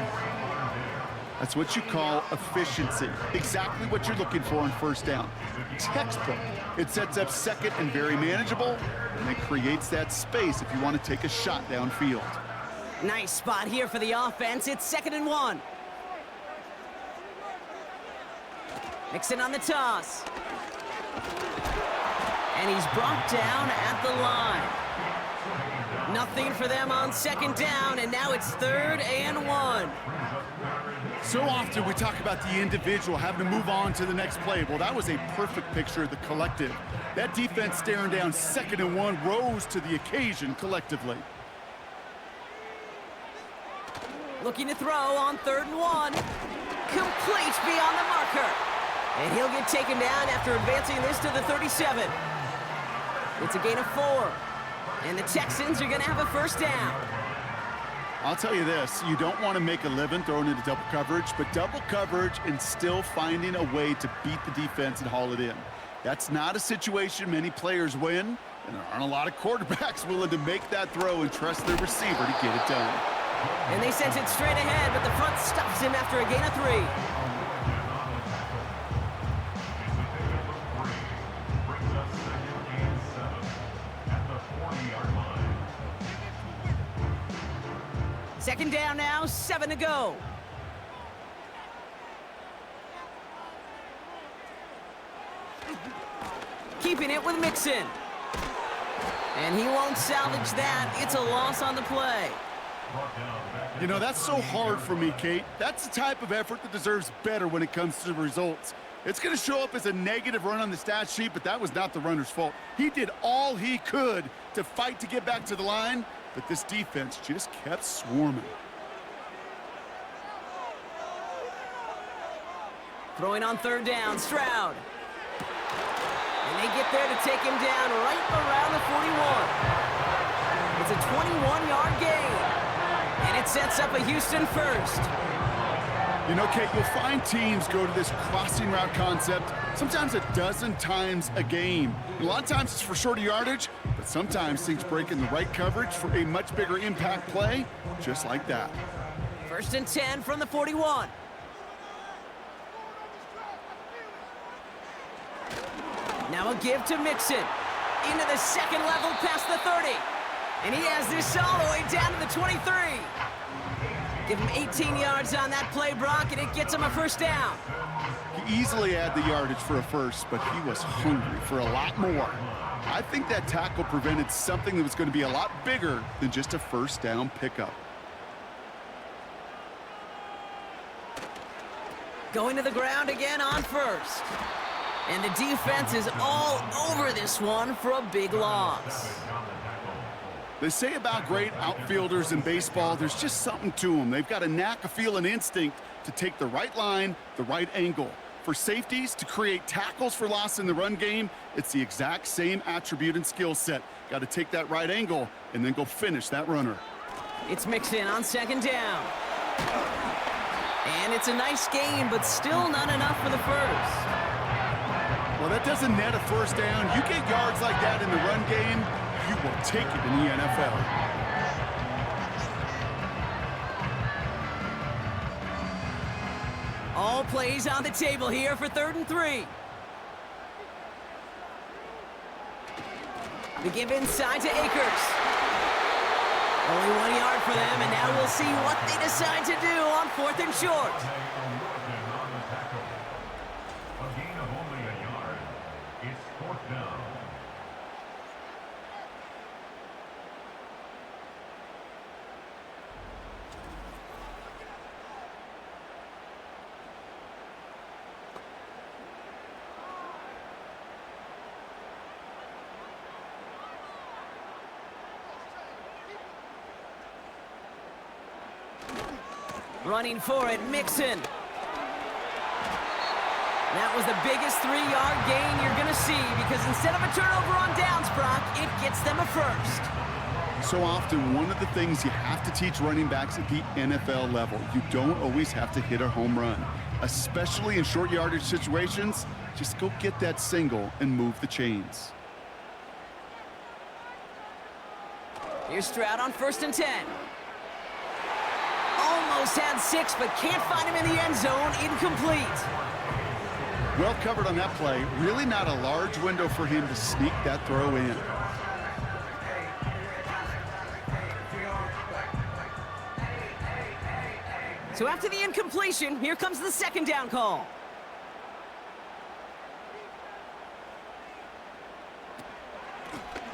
That's what you call efficiency. Exactly what you're looking for on 1st down. Textbook. It sets up 2nd and very manageable, and it creates that space if you want to take a shot downfield. Nice spot here for the offense. It's 2nd and 1. Mixon on the toss. And he's brought down at the line. Nothing for them on 2nd down, and now it's 3rd and 1. So often we talk about the individual having to move on to the next play. Well, that was a perfect picture of the collective. That defense staring down 2nd and 1 rose to the occasion collectively. Looking to throw on 3rd and 1. Complete beyond the marker. And he'll get taken down after advancing this to the 37. It's a gain of 4. And the Texans are going to have a 1st down. I'll tell you this, you don't want to make a living throwing into double coverage, but double coverage and still finding a way to beat the defense and haul it in. That's not a situation many players win, and there aren't a lot of quarterbacks willing to make that throw and trust their receiver to get it done. And they sent it straight ahead, but the front stops him after a gain of 3. Second down now, 7 to go. Keeping it with Mixon. And he won't salvage that. It's a loss on the play. You know, that's so hard for me, Kate. That's the type of effort that deserves better when it comes to the results. It's going to show up as a negative run on the stat sheet, but that was not the runner's fault. He did all he could to fight to get back to the line, but this defense just kept swarming. Throwing on 3rd down, Stroud. And they get there to take him down right around the 41. It's a 21-yard gain. And it sets up a Houston 1st. You know, Kate, you'll find teams go to this crossing route concept sometimes a dozen times a game. A lot of times it's for shorter yardage, but sometimes things break in the right coverage for a much bigger impact play, just like that. 1st and 10 from the 41. Now a give to Mixon. Into the 2nd level past the 30. And he has this all the way down to the 23. Give him 18 yards on that play, Brock, and it gets him a 1st down. He easily had the yardage for a 1st, but he was hungry for a lot more. I think that tackle prevented something that was going to be a lot bigger than just a 1st down pickup. Going to the ground again on 1st. And the defense is all over this one for a big loss. They say about great outfielders in baseball, there's just something to them. They've got a knack, a feel, an instinct to take the right line, the right angle. For safeties, to create tackles for loss in the run game, it's the exact same attribute and skill set. Got to take that right angle and then go finish that runner. It's Mixon on 2nd down. And it's a nice game, but still not enough for the 1st. Well, that doesn't net a 1st down. You get yards like that in the run game, you will take it in the NFL. All plays on the table here for 3rd and 3. The give inside to Akers. Only 1 yard for them, and now we'll see what they decide to do on 4th and short. A gain of only a yard. It's 4th down. Running for it, Mixon. That was the biggest 3-yard gain you're going to see because instead of a turnover on downs, Brock, it gets them a 1st. So often, one of the things you have to teach running backs at the NFL level, you don't always have to hit a home run. Especially in short yardage situations, just go get that single and move the chains. Here's Stroud on 1st and 10. Almost had 6, but can't find him in the end zone. Incomplete. Well covered on that play. Really not a large window for him to sneak that throw in. So after the incompletion, here comes the 2nd down call.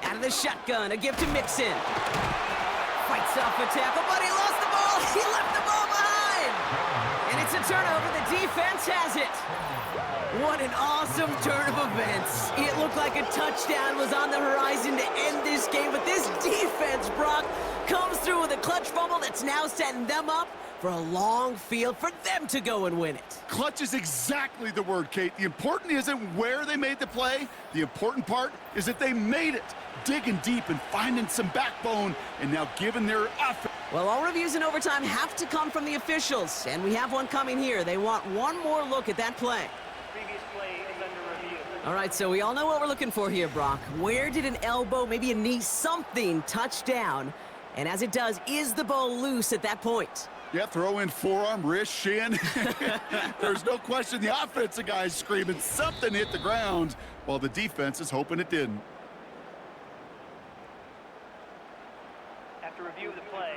Out of the shotgun, a give to Mixon. Fights off a tackle, but he lost the ball. He left the ball behind. And it's a turnover. The defense has it. What an awesome turn of events. It looked like a touchdown was on the horizon to end this game, but this defense, Brock, comes through with a clutch fumble that's now setting them up for a long field for them to go and win it. Clutch is exactly the word, Kate. The important isn't where they made the play. The important part is that they made it. Digging deep and finding some backbone, and now giving their offense. Well, all reviews in overtime have to come from the officials, and we have one coming here. They want one more look at that play. Previous play is under review. All right, so we all know what we're looking for here, Brock. Where did an elbow, maybe a knee, something touch down? And as it does, is the ball loose at that point? Yeah, throw in forearm, wrist, shin. There's no question the offensive guy's screaming something hit the ground, while the defense is hoping it didn't. After review of the play,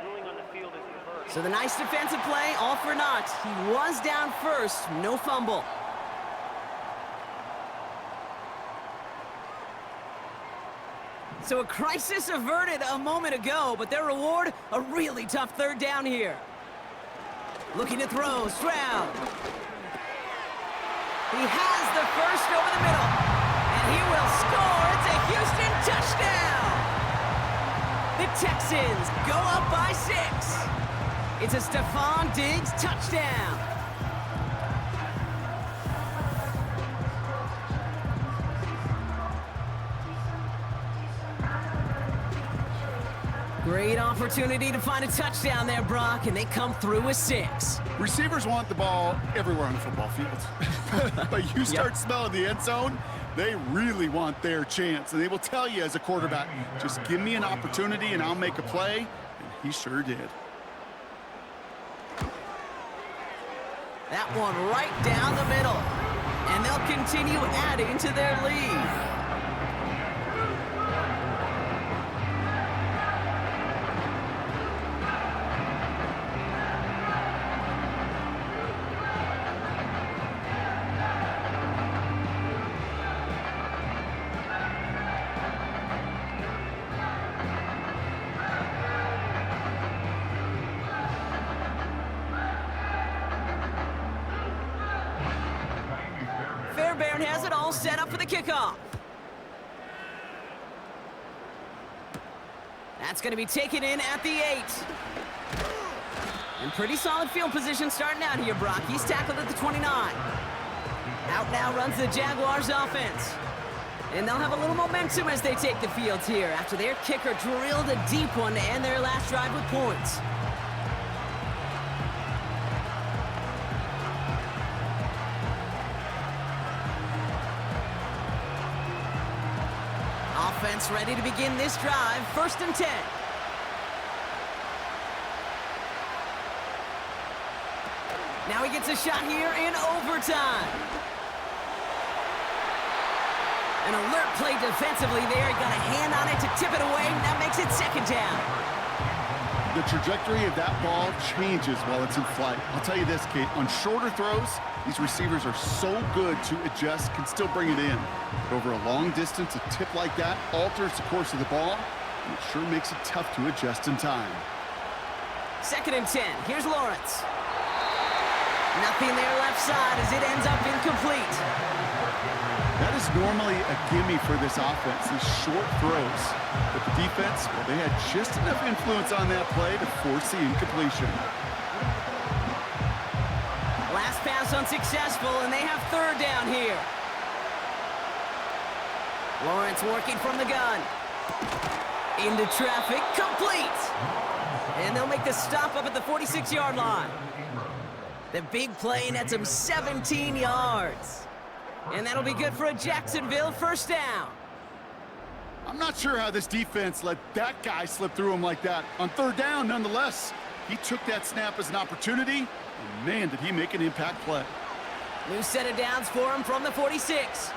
ruling on the field is reversed. So the nice defensive play, all for naught. He was down first, no fumble. So a crisis averted a moment ago, but their reward, a really tough 3rd down here. Looking to throw, Stroud. He has the first over the middle, and he will score. It's a Houston touchdown. The Texans go up by 6. It's a Stephon Diggs touchdown. Great opportunity to find a touchdown there, Brock, and they come through with 6. Receivers want the ball everywhere on the football field. But you start smelling the end zone, they really want their chance. And they will tell you as a quarterback, just give me an opportunity and I'll make a play. And he sure did. That one right down the middle. And they'll continue adding to their lead. Fairbairn has it all set up for the kickoff. That's going to be taken in at the 8. And pretty solid field position starting out here, Brock. He's tackled at the 29. Out now runs the Jaguars offense. And they'll have a little momentum as they take the field here after their kicker drilled a deep one to end their last drive with points. Offense ready to begin this drive. 1st and 10. Now he gets a shot here in overtime. An alert play defensively there. He got a hand on it to tip it away. That makes it 2nd down. The trajectory of that ball changes while it's in flight. I'll tell you this, Kate, on shorter throws, these receivers are so good to adjust, can still bring it in. But over a long distance, a tip like that alters the course of the ball, and it sure makes it tough to adjust in time. 2nd and 10. Here's Lawrence. Nothing there left side as it ends up incomplete. That is normally a gimme for this offense, these short throws. But the defense, well, they had just enough influence on that play to force the incompletion. Last pass unsuccessful, and they have 3rd down here. Lawrence working from the gun. Into traffic, complete. And they'll make the stop up at the 46-yard line. The big play nets him 17 yards. And that'll be good for a Jacksonville first down. I'm not sure how this defense let that guy slip through him like that. On third down, nonetheless, he took that snap as an opportunity, and man, did he make an impact play. New set of downs for him from the 46.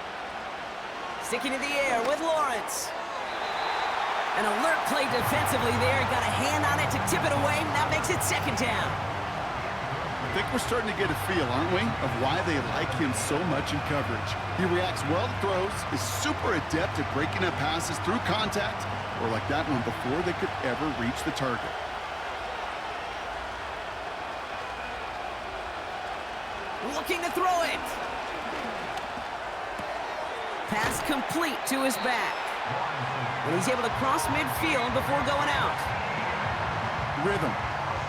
Sticking in the air with Lawrence. An alert play defensively there. Got a hand on it to tip it away, and that makes it second down. I think we're starting to get a feel, aren't we, of why they like him so much in coverage. He reacts well to throws, is super adept at breaking up passes through contact, or like that one before they could ever reach the target. Looking to throw it. Pass complete to his back. And he's able to cross midfield before going out. Rhythm.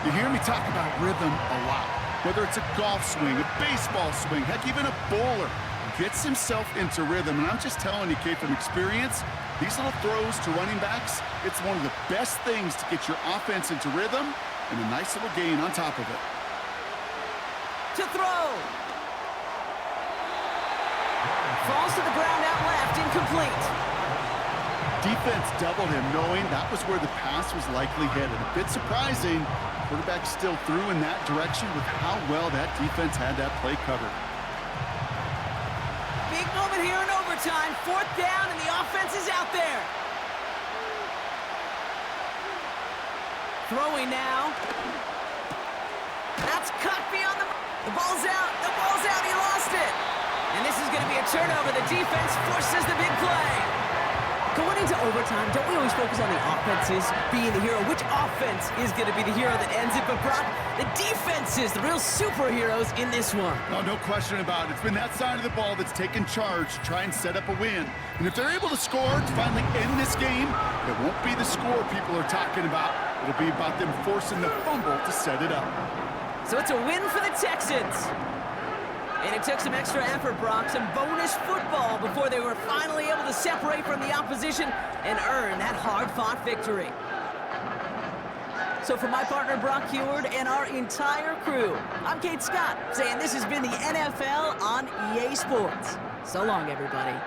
You hear me talk about rhythm a lot. Whether it's a golf swing, a baseball swing, heck, even a bowler gets himself into rhythm. And I'm just telling you, Kate, from experience, these little throws to running backs, it's one of the best things to get your offense into rhythm and a nice little gain on top of it. To throw. Falls to the ground out left, incomplete. Defense doubled him, knowing that was where the pass was likely headed. A bit surprising. Quarterback still threw in that direction with how well that defense had that play covered. Big moment here in overtime. Fourth down, and the offense is out there. Throwing now. That's cut beyond the ball's out. The ball's out. He lost it. And this is going to be a turnover. The defense forces the big play. Going into overtime, don't we always focus on the offenses being the hero? Which offense is going to be the hero that ends it? But Brock, the defenses, the real superheroes in this one. Oh, no question about it. It's been that side of the ball that's taken charge to try and set up a win. And if they're able to score to finally end this game, it won't be the score people are talking about. It'll be about them forcing the fumble to set it up. So it's a win for the Texans. And it took some extra effort, Brock, some bonus football before they were finally able to separate from the opposition and earn that hard-fought victory. So for my partner, Brock Heward, and our entire crew, I'm Kate Scott, saying this has been the NFL on EA Sports. So long, everybody.